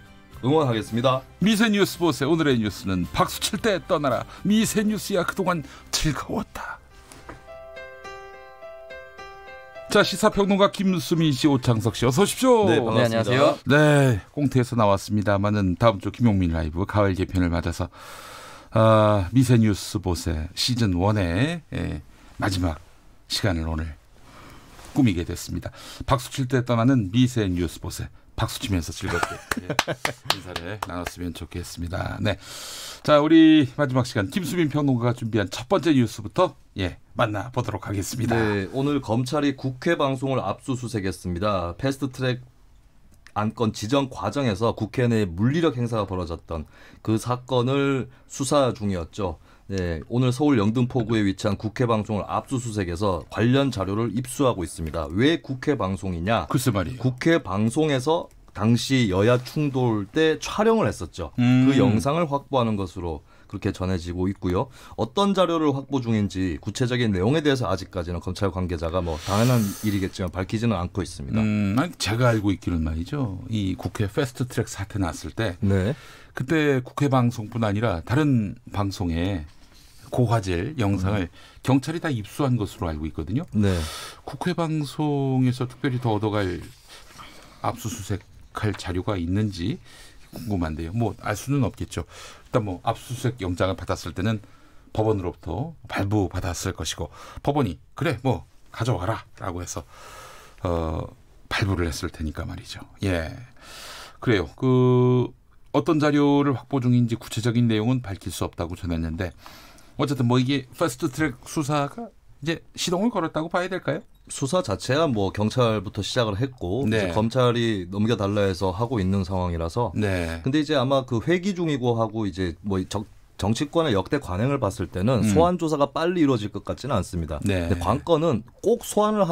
응원하겠습니다. 미세뉴스 보세. 오늘의 뉴스는 박수 칠 때 떠나라. 미세뉴스야 그동안 즐거웠다. 자, 시사평론가 김수민 씨, 오창석 씨 어서 오십시오. 네, 반갑습니다. 네, 안녕하세요. 네, 꽁트에서 나왔습니다만은 다음 주 김용민 라이브 가을 개편을 맞아서 미세뉴스 보세 시즌 1의 마지막 시간을 오늘 꾸미게 됐습니다. 박수 칠 때 떠나는 미세뉴스 보세. 박수 치면서 즐겁게 인사를 나눴으면 좋겠습니다. 네, 자, 우리 마지막 시간 김수민 평론가가 준비한 첫 번째 뉴스부터 만나보도록 하겠습니다. 네, 오늘 검찰이 국회 방송을 압수수색했습니다. 패스트트랙 안건 지정 과정에서 국회 내 물리력 행사가 벌어졌던 그 사건을 수사 중이었죠. 네, 오늘 서울 영등포구에 위치한 국회 방송을 압수수색해서 관련 자료를 입수하고 있습니다. 왜 국회 방송이냐? 글쎄 말이에요. 국회 방송에서 당시 여야 충돌 때 촬영을 했었죠. 그 영상을 확보하는 것으로 그렇게 전해지고 있고요. 어떤 자료를 확보 중인지 구체적인 내용에 대해서 아직까지는 검찰 관계자가 당연한 일이겠지만 밝히지는 않고 있습니다. 제가 알고 있기는 말이죠. 이 국회 패스트트랙 사태 났을 때 네. 그때 국회 방송뿐 아니라 다른 방송에 고화질 영상을 경찰이 다 입수한 것으로 알고 있거든요. 네. 국회 방송에서 특별히 더 얻어갈 압수수색할 자료가 있는지 궁금한데요. 알 수는 없겠죠. 일단 압수수색 영장을 받았을 때는 법원으로부터 발부받았을 것이고 법원이 그래 가져와라라고 해서 발부를 했을 테니까 말이죠. 예, 그래요. 어떤 자료를 확보 중인지 구체적인 내용은 밝힐 수 없다고 전했는데 어쨌든 이게 패스트트랙 수사가 이제 시동을 걸었다고 봐야 될까요? 수사 자체야 경찰부터 시작을 했고 네. 이제 검찰이 넘겨달라 해서 하고 있는 상황이라서. 네. 근데 이제 아마 회기 중이고 하고 이제 정치권의 역대 관행을 봤을 때는 소환 조사가 빨리 이루어질 것 같지는 않습니다. 네. 근데 관건은 꼭 소환을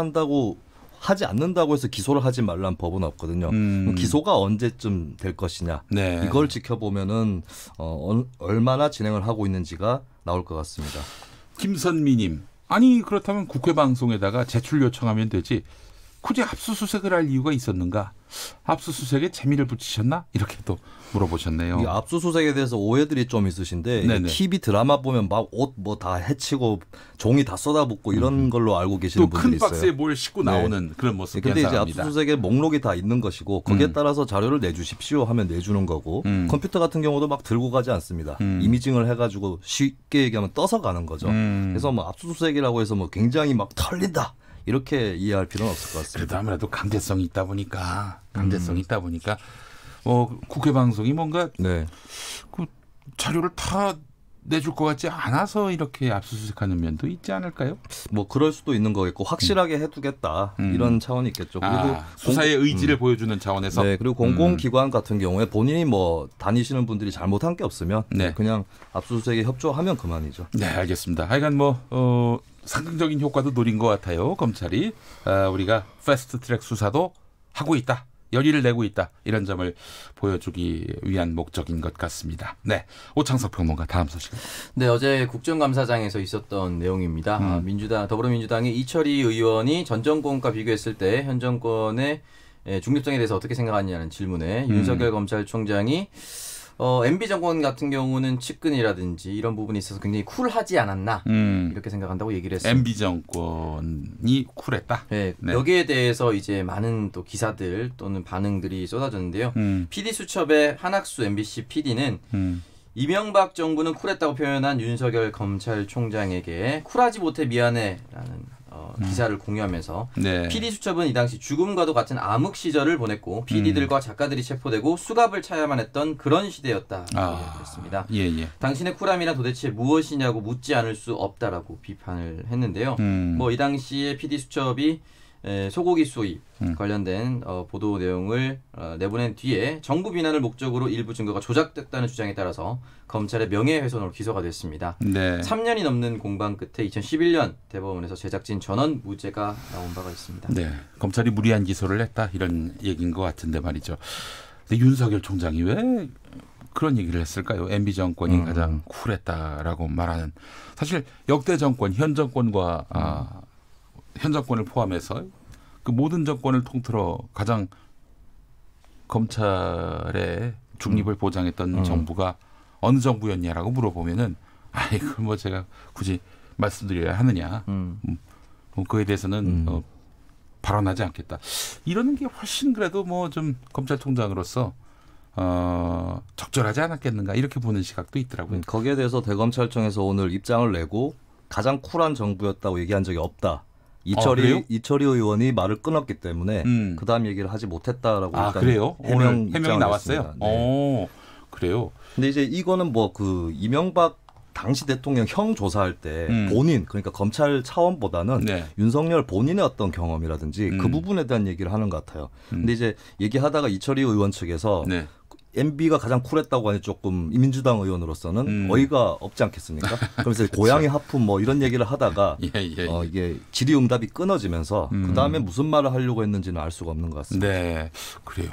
하지 않는다고 해서 기소를 하지 말라는 법은 없거든요. 기소가 언제쯤 될 것이냐. 네. 이걸 지켜보면은 얼마나 진행을 하고 있는지가 나올 것 같습니다. 김선미님. 아니 그렇다면 국회 방송에다가 제출 요청하면 되지 굳이 압수수색을 할 이유가 있었는가? 압수수색에 재미를 붙이셨나? 이렇게 또 물어보셨네요. 이 압수수색에 대해서 오해들이 좀 있으신데 TV 드라마 보면 막 옷 다 해치고 종이 다 쏟아붓고 이런 걸로 알고 계시는 분들이 있어요. 또 큰 박스에 뭘 싣고 나오는 그런 모습이 근데 이제 압수수색에 목록이 다 있는 것이고 거기에 따라서 자료를 내주십시오 하면 내주는 거고 컴퓨터 같은 경우도 막 들고 가지 않습니다. 이미징을 해가지고 쉽게 얘기하면 떠서 가는 거죠. 그래서 압수수색이라고 해서 굉장히 막 털린다. 이렇게 이해할 필요는 없을 것 같습니다. 그래도 아무래도 강제성이 있다 보니까 국회 방송이 뭔가 그 자료를 다 내줄 것 같지 않아서 이렇게 압수수색하는 면도 있지 않을까요? 그럴 수도 있는 거겠고 확실하게 해두겠다 이런 차원이 있겠죠. 그리고 수사의 의지를 보여주는 차원에서. 네, 그리고 공공기관 같은 경우에 본인이 다니시는 분들이 잘못한 게 없으면 그냥 압수수색에 협조하면 그만이죠. 네, 알겠습니다. 하여간 상징적인 효과도 노린 것 같아요. 검찰이 우리가 패스트트랙 수사도 하고 있다. 열의를 내고 있다. 이런 점을 보여주기 위한 목적인 것 같습니다. 네, 오창석 평론가 다음 소식. 네, 어제 국정감사장에서 있었던 내용입니다. 더불어민주당의 이철희 의원이 전 정권과 비교했을 때 현 정권의 중립성에 대해서 어떻게 생각하느냐는 질문에 윤석열 검찰총장이 MB 정권 같은 경우는 측근이라든지 이런 부분이 있어서 굉장히 쿨하지 않았나 이렇게 생각한다고 얘기를 했습니다. MB 정권이 쿨했다. 네, 여기에 대해서 이제 많은 또 기사들 또는 반응들이 쏟아졌는데요. PD 수첩의 한학수 MBC PD는 이명박 정부는 쿨했다고 표현한 윤석열 검찰총장에게 쿨하지 못해 미안해라는 기사를 공유하면서 PD 수첩은 이 당시 죽음과도 같은 암흑 시절을 보냈고 PD들과 작가들이 체포되고 수갑을 차야만 했던 그런 시대였다고 이야기했습니다. 당신의 쿨함이란 도대체 무엇이냐고 묻지 않을 수 없다라고 비판을 했는데요. 이 당시에 PD 수첩이 소고기 수입 관련된 보도 내용을 내보낸 뒤에 정부 비난을 목적으로 일부 증거가 조작됐다는 주장에 따라서 검찰의 명예훼손으로 기소가 됐습니다. 네. 3년이 넘는 공방 끝에 2011년 대법원에서 제작진 전원 무죄가 나온 바가 있습니다. 네, 검찰이 무리한 기소를 했다 이런 얘기인 것 같은데 말이죠. 근데 윤석열 총장이 왜 그런 얘기를 했을까요? MB 정권이 가장 쿨했다라고 말하는 사실 역대 정권, 현 정권과 현 정권을 포함해서 그 모든 정권을 통틀어 가장 검찰의 중립을 보장했던 정부가 어느 정부였냐라고 물어보면은 이걸 뭐 제가 굳이 말씀드려야 하느냐. 그에 대해서는 발언하지 않겠다. 이러는 게 훨씬 그래도 뭐 좀 검찰총장으로서 적절하지 않았겠는가 이렇게 보는 시각도 있더라고요. 거기에 대해서 대검찰청에서 오늘 입장을 내고 가장 쿨한 정부였다고 얘기한 적이 없다. 이철희 의원이 말을 끊었기 때문에 그다음 얘기를 하지 못했다라고 일단 그래요? 오늘 해명이 나왔어요. 네. 그래요. 근데 이제 이거는 뭐 그 이명박 당시 대통령 형 조사할 때 본인 그러니까 검찰 차원보다는 윤석열 본인의 어떤 경험이라든지 그 부분에 대한 얘기를 하는 것 같아요. 근데 이제 얘기하다가 이철희 의원 측에서 MB가 가장 쿨했다고 하니 조금 민주당 의원으로서는 어이가 없지 않겠습니까? 그래서 고양이 하품 뭐 이런 얘기를 하다가 이게 질의응답이 끊어지면서 그 다음에 무슨 말을 하려고 했는지는 알 수가 없는 것 같습니다. 네, 그래요.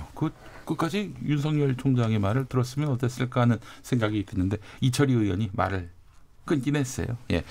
끝까지 윤석열 총장의 말을 들었으면 어땠을까 하는 생각이 드는데 이철희 의원이 말을 끊긴 했어요. 예.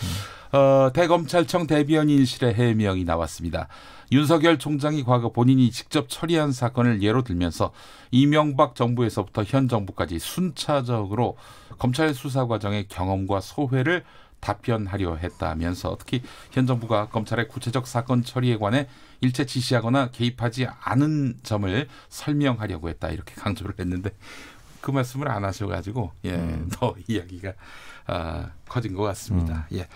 대검찰청 대변인실의 해명이 나왔습니다. 윤석열 총장이 과거 본인이 직접 처리한 사건을 예로 들면서 이명박 정부에서부터 현 정부까지 순차적으로 검찰 수사 과정의 경험과 소회를 답변하려 했다면서 특히 현 정부가 검찰의 구체적 사건 처리에 관해 일체 지시하거나 개입하지 않은 점을 설명하려고 했다 이렇게 강조를 했는데 그 말씀을 안 하셔가지고 더 이야기가 커진 것 같습니다. 예.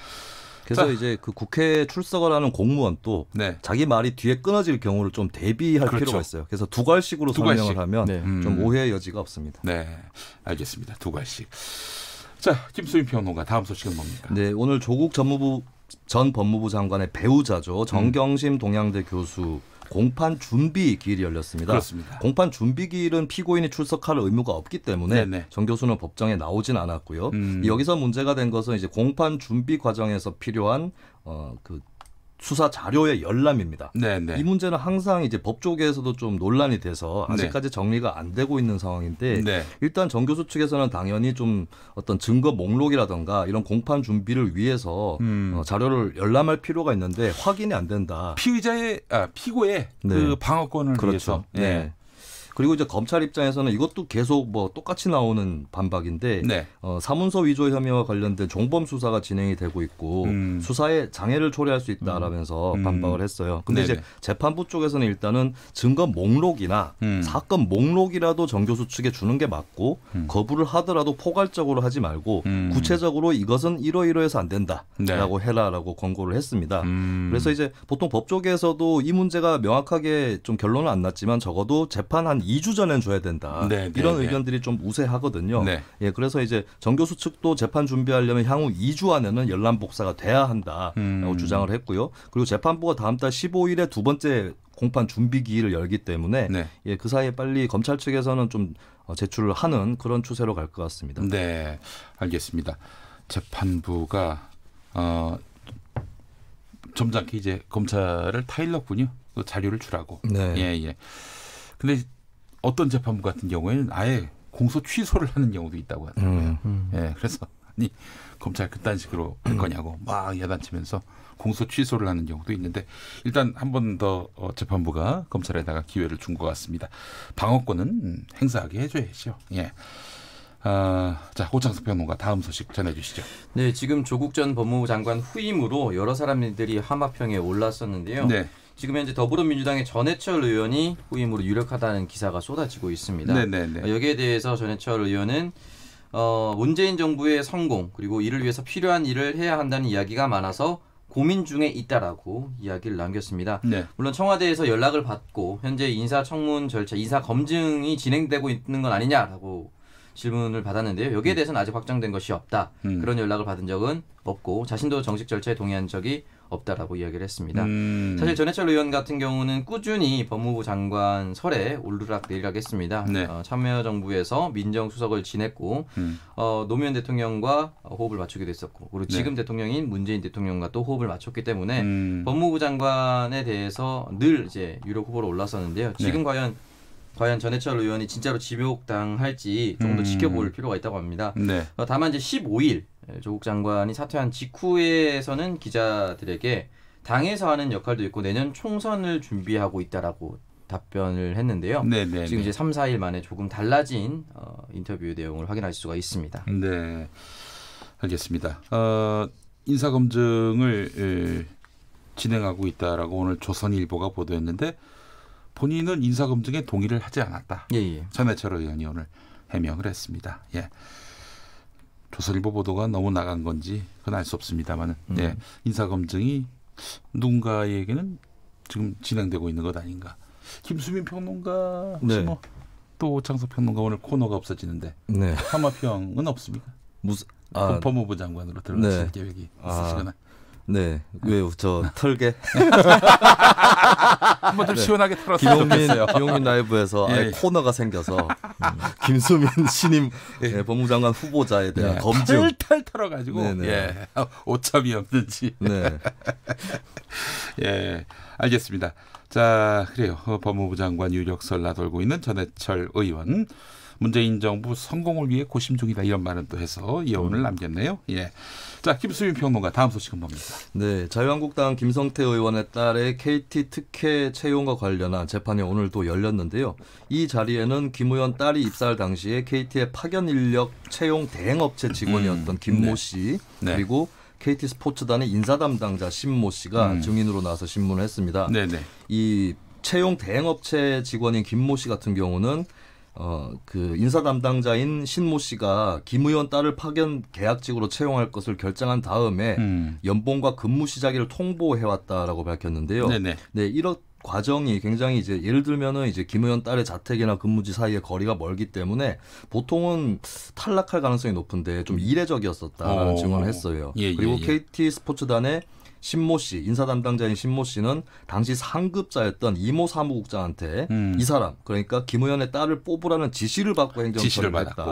그래서 이제 그 국회에 출석을 하는 공무원도 자기 말이 뒤에 끊어질 경우를 좀 대비할 필요가 있어요. 그래서 두괄식으로 설명을 하면 좀 오해의 여지가 없습니다. 네, 알겠습니다. 두괄식. 자, 김수민 평론가 다음 소식은 뭡니까? 네, 오늘 조국 전 법무부 장관의 배우자죠. 정경심 동양대 교수 공판 준비 기일이 열렸습니다. 그렇습니다. 공판 준비 기일은 피고인이 출석할 의무가 없기 때문에 정 교수는 법정에 나오진 않았고요. 여기서 문제가 된 것은 이제 공판 준비 과정에서 필요한 그 수사 자료의 열람입니다. 이 문제는 항상 이제 법 쪽에서도 좀 논란이 돼서 아직까지 정리가 안 되고 있는 상황인데 일단 정 교수 측에서는 당연히 좀 어떤 증거 목록이라든가 이런 공판 준비를 위해서 자료를 열람할 필요가 있는데 확인이 안 된다. 피고의 그 방어권을 위해서. 그리고 이제 검찰 입장에서는 이것도 계속 뭐 똑같이 나오는 반박인데 사문서 위조 혐의와 관련된 종범 수사가 진행이 되고 있고 수사에 장애를 초래할 수 있다라면서 반박을 했어요. 근데 이제 재판부 쪽에서는 일단은 증거 목록이나 사건 목록이라도 정 교수 측에 주는 게 맞고 거부를 하더라도 포괄적으로 하지 말고 구체적으로 이것은 이러이러해서 안 된다라고 해라라고 권고를 했습니다. 그래서 이제 보통 법 쪽에서도 이 문제가 명확하게 좀 결론은 안 났지만 적어도 재판 한 2주 전엔 줘야 된다. 이런 의견들이 좀 우세하거든요. 예, 그래서 이제 정 교수 측도 재판 준비하려면 향후 2주 안에는 열람 복사가 돼야 한다라고 주장을 했고요. 그리고 재판부가 다음 달 15일에 두 번째 공판 준비 기일을 열기 때문에 예, 그 사이에 빨리 검찰 측에서는 좀 제출을 하는 그런 추세로 갈 것 같습니다. 네, 알겠습니다. 재판부가 점잖게 이제 검찰을 타일렀군요. 그 자료를 주라고. 예. 근데 어떤 재판부 같은 경우에는 아예 공소 취소를 하는 경우도 있다고 하더라고요. 예, 그래서 아니 검찰 그딴 식으로 할 거냐고 막 야단치면서 공소 취소를 하는 경우도 있는데 일단 한 번 더 재판부가 검찰에다가 기회를 준 것 같습니다. 방어권은 행사하게 해줘야죠. 예. 자, 오창석 평론가 다음 소식 전해주시죠. 네, 지금 조국 전 법무부 장관 후임으로 여러 사람들이 하마평에 올랐었는데요. 지금 현재 더불어민주당의 전해철 의원이 후임으로 유력하다는 기사가 쏟아지고 있습니다. 여기에 대해서 전해철 의원은 문재인 정부의 성공 그리고 이를 위해서 필요한 일을 해야 한다는 이야기가 많아서 고민 중에 있다라고 이야기를 남겼습니다. 물론 청와대에서 연락을 받고 현재 인사청문 절차, 인사 검증이 진행되고 있는 건 아니냐라고 질문을 받았는데요. 여기에 대해서는 아직 확정된 것이 없다. 그런 연락을 받은 적은 없고 자신도 정식 절차에 동의한 적이 없다라고 이야기를 했습니다. 사실 전해철 의원 같은 경우는 꾸준히 법무부 장관 설에 오르락내리락 했습니다. 네. 참여정부에서 민정수석을 지냈고 노무현 대통령과 호흡을 맞추기도 했었고 그리고 지금 대통령인 문재인 대통령과 또 호흡을 맞췄기 때문에 법무부 장관에 대해서 늘 이제 유력 후보로 올랐었는데요. 지금 과연 전해철 의원이 진짜로 지목당할지 좀 더 지켜볼 필요가 있다고 합니다. 네. 다만 이제 15일 조국 장관이 사퇴한 직후에서는 기자들에게 당에서 하는 역할도 있고 내년 총선을 준비하고 있다라고 답변을 했는데요. 네네. 지금 이제 3, 4일 만에 조금 달라진 인터뷰 내용을 확인할 수가 있습니다. 네, 알겠습니다. 인사검증을 진행하고 있다라고 오늘 조선일보가 보도했는데 본인은 인사검증에 동의를 하지 않았다. 예. 전해철 의원이 오늘 해명을 했습니다. 예. 조선일보 보도가 너무 나간 건지 그건 알 수 없습니다만 예. 인사검증이 누군가에게는 지금 진행되고 있는 것 아닌가. 김수민 평론가 혹시 네. 뭐 또 오창석 평론가 오늘 코너가 없어지는데 네. 폄하평은 없습니까? 무슨 법무부 장관으로 들어가실 계획이 있으시거나. 네, 왜 저 털게? 한번 좀 시원하게 털었으면 좋겠어요. 김용민 라이브에서 코너가 생겨서 김수민 신임 법무장관 후보자에 대한 검증 탈탈 털어가지고 오참이 없는지. 네. 예, 알겠습니다. 자, 그래요. 법무부 장관 유력설 나돌고 있는 전해철 의원. 문재인 정부 성공을 위해 고심 중이다 이런 말은 또 해서 예언을 남겼네요. 예. 자, 김수민 평론가 다음 소식은 뭡니까? 네, 자유한국당 김성태 의원의 딸의 KT 특혜 채용과 관련한 재판이 오늘 또 열렸는데요. 이 자리에는 김 의원 딸이 입사할 당시에 KT의 파견 인력 채용 대행업체 직원이었던 김모 씨 그리고 KT 스포츠단의 인사 담당자 신모 씨가 증인으로 나와서 신문을 했습니다. 네네. 이 채용 대행업체 직원인 김모 씨 같은 경우는 그 인사 담당자인 신모 씨가 김 의원 딸을 파견 계약직으로 채용할 것을 결정한 다음에 연봉과 근무 시작일을 통보해왔다라고 밝혔는데요. 네네. 네, 이런 과정이 굉장히 이제 예를 들면은 이제 김 의원 딸의 자택이나 근무지 사이에 거리가 멀기 때문에 보통은 탈락할 가능성이 높은데 좀 이례적이었었다라는 증언을 했어요. 그리고 KT 스포츠단의 신모 씨, 인사 담당자인 신모 씨는 당시 상급자였던 이모 사무국장한테 이 사람, 그러니까 김 의원의 딸을 뽑으라는 지시를 받고 행정처리를 했다.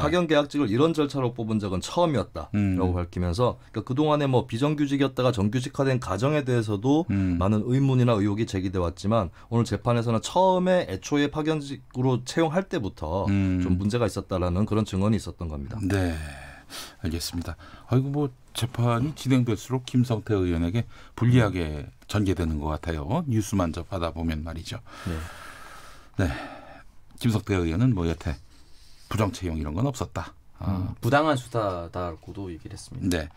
파견 계약직을 이런 절차로 뽑은 적은 처음이었다라고 밝히면서 그러니까 그동안에 뭐 비정규직이었다가 정규직화된 과정에 대해서도 많은 의문이나 의혹이 제기돼 왔지만 오늘 재판에서는 처음에 애초에 파견직으로 채용할 때부터 좀 문제가 있었다라는 그런 증언이 있었던 겁니다. 네. 알겠습니다. 아이고 뭐 재판이 진행될수록 김성태 의원에게 불리하게 전개되는 것 같아요. 뉴스만 접하다 보면 말이죠. 네. 김성태 의원은 뭐 여태 부정 채용 이런 건 없었다. 부당한 수사다라고도 얘기를 했습니다. 네.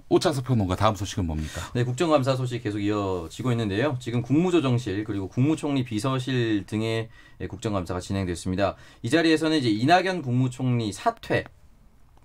오창석 평론가 다음 소식은 뭡니까? 네, 국정감사 소식 계속 이어지고 있는데요. 지금 국무조정실 그리고 국무총리 비서실 등의 국정감사가 진행됐습니다. 이 자리에서는 이제 이낙연 국무총리 사퇴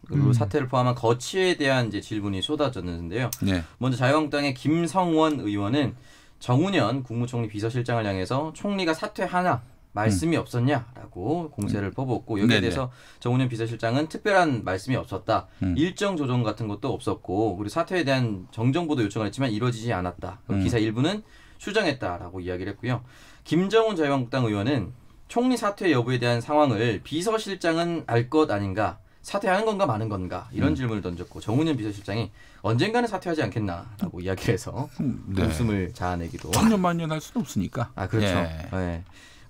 그리고 사퇴를 포함한 거취에 대한 이제 질문이 쏟아졌는데요. 먼저 자유한국당의 김성원 의원은 정운현 국무총리 비서실장을 향해서 총리가 사퇴하나 말씀이 없었냐라고 공세를 퍼붓고 여기에 대해서 정운현 비서실장은 특별한 말씀이 없었다. 일정 조정 같은 것도 없었고 그리고 사퇴에 대한 정정보도 요청을 했지만 이루어지지 않았다. 기사 일부는 수정했다라고 이야기를 했고요. 김정은 자유한국당 의원은 총리 사퇴 여부에 대한 상황을 비서실장은 알 것 아닌가. 사퇴하는 건가 마는 건가 이런 질문을 던졌고 정운현 비서실장이 언젠가는 사퇴하지 않겠나라고 이야기를 해서 웃음을 자아내기도. 천년만년 할 수는 없으니까. 그렇죠. 네.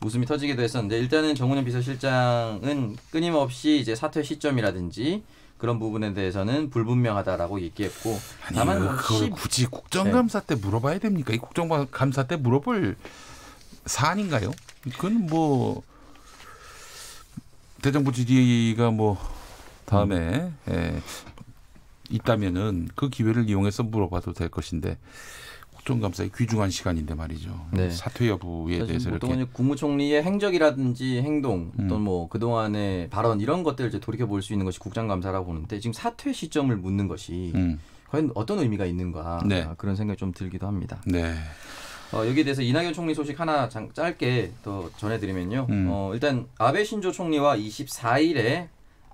웃음이 터지기도 했었는데 일단은 정운현 비서실장은 끊임없이 이제 사퇴 시점이라든지 그런 부분에 대해서는 불분명하다라고 얘기했고 다만 그걸 굳이 국정감사 때 물어봐야 됩니까? 이 국정감사 때 물어볼 사안인가요? 그건 뭐 대정부 질의가 뭐 다음에 있다면은 그 기회를 이용해서 물어봐도 될 것인데 국정감사의 귀중한 시간인데 말이죠. 사퇴 여부에 대해서 이렇게 국무총리의 행적이라든지 행동 또는 뭐 그동안의 발언 이런 것들을 이제 돌이켜 볼 수 있는 것이 국정감사라고 보는데 지금 사퇴 시점을 묻는 것이 과연 어떤 의미가 있는가 그런 생각이 좀 들기도 합니다. 네. 여기에 대해서 이낙연 총리 소식 하나 짧게 더 전해드리면요. 일단 아베 신조 총리와 24일에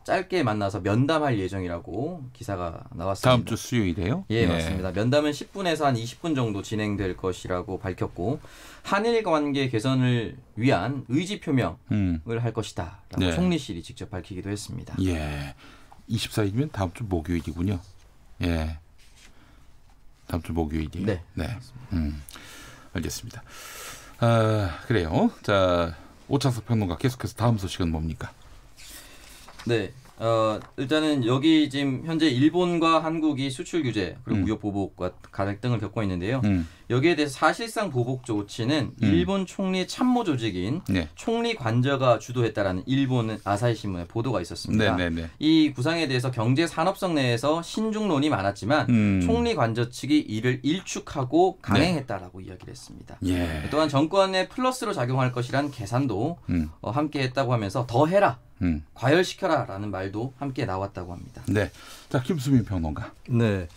짧게 만나서 면담할 예정이라고 기사가 나왔습니다. 다음 주 수요일에요? 예, 맞습니다. 면담은 10분에서 한 20분 정도 진행될 것이라고 밝혔고 한일 관계 개선을 위한 의지 표명을 할 것이다라고 총리실이 직접 밝히기도 했습니다. 예, 24일이면 다음 주 목요일이군요. 예, 다음 주 목요일이에요. 네. 알겠습니다. 그래요. 자, 오창석 평론가 계속해서 다음 소식은 뭡니까? 네. 일단은 여기 지금 현재 일본과 한국이 수출 규제 그리고 무역 보복과 갈등을 겪고 있는데요. 여기에 대해서 사실상 보복 조치는 일본 총리 참모 조직인 총리 관저가 주도했다라는 일본 아사히 신문의 보도가 있었습니다. 이 구상에 대해서 경제산업성 내에서 신중론이 많았지만 총리 관저 측이 이를 일축하고 강행했다라고 이야기를 했습니다. 또한 정권에 플러스로 작용할 것이란 계산도 함께 했다고 하면서 더 해라. 과열시켜라라는 말도 함께 나왔다고 합니다. 네, 자 김수민 평론가. 네,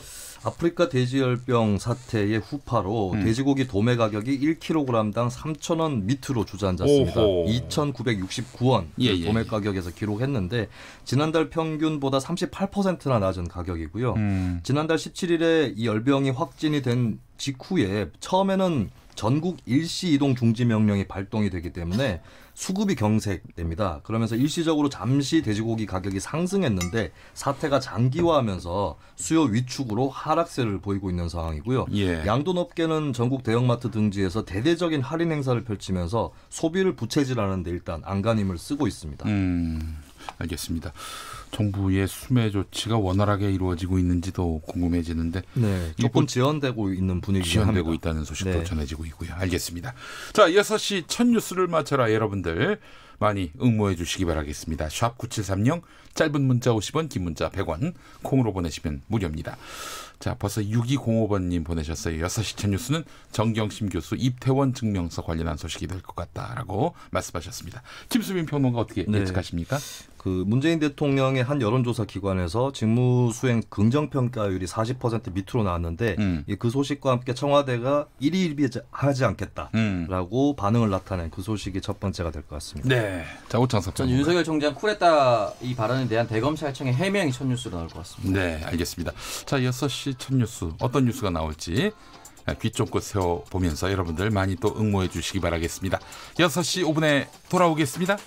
아프리카 돼지열병 사태의 후파로 돼지고기 도매 가격이 1kg당 3,000원 밑으로 주저앉았습니다. 2,969원 도매 가격에서 기록했는데 지난달 평균보다 38%나 낮은 가격이고요. 지난달 17일에 이 열병이 확진이 된 직후에 처음에는 전국 일시 이동 중지 명령이 발동이 되기 때문에 수급이 경색됩니다. 그러면서 일시적으로 잠시 돼지고기 가격이 상승했는데 사태가 장기화하면서 수요 위축으로 하락세를 보이고 있는 상황이고요. 양돈업계는 전국 대형마트 등지에서 대대적인 할인 행사를 펼치면서 소비를 부채질하는 데 일단 안간힘을 쓰고 있습니다. 알겠습니다. 정부의 수매 조치가 원활하게 이루어지고 있는지도 궁금해지는데 조금 지연되고 있는 분위기가 지연되고 있다는 소식도 전해지고 있고요. 알겠습니다. 자, 6시 첫 뉴스를 맞춰라 여러분들 많이 응모해 주시기 바라겠습니다. 샵 9730 짧은 문자 50원 긴 문자 100원 콩으로 보내시면 무료입니다. 자, 벌써 6205번님 보내셨어요. 6시 첫 뉴스는 정경심 교수 입퇴원 증명서 관련한 소식이 될 것 같다라고 말씀하셨습니다. 김수민 평론가 어떻게 예측하십니까? 그 문재인 대통령의 한 여론조사 기관에서 직무수행 긍정평가율이 40% 밑으로 나왔는데 그 소식과 함께 청와대가 일희일비하지 않겠다라고 반응을 나타낸 그 소식이 첫 번째가 될 것 같습니다. 네. 자, 오창석 전 윤석열 총장 쿨했다 이 발언에 대한 대검찰청의 해명이 첫 뉴스로 나올 것 같습니다. 네, 알겠습니다. 자, 6시 첫 뉴스 어떤 뉴스가 나올지 귀 쫑긋 세워보면서 여러분들 많이 또 응모해 주시기 바라겠습니다. 6시 5분에 돌아오겠습니다.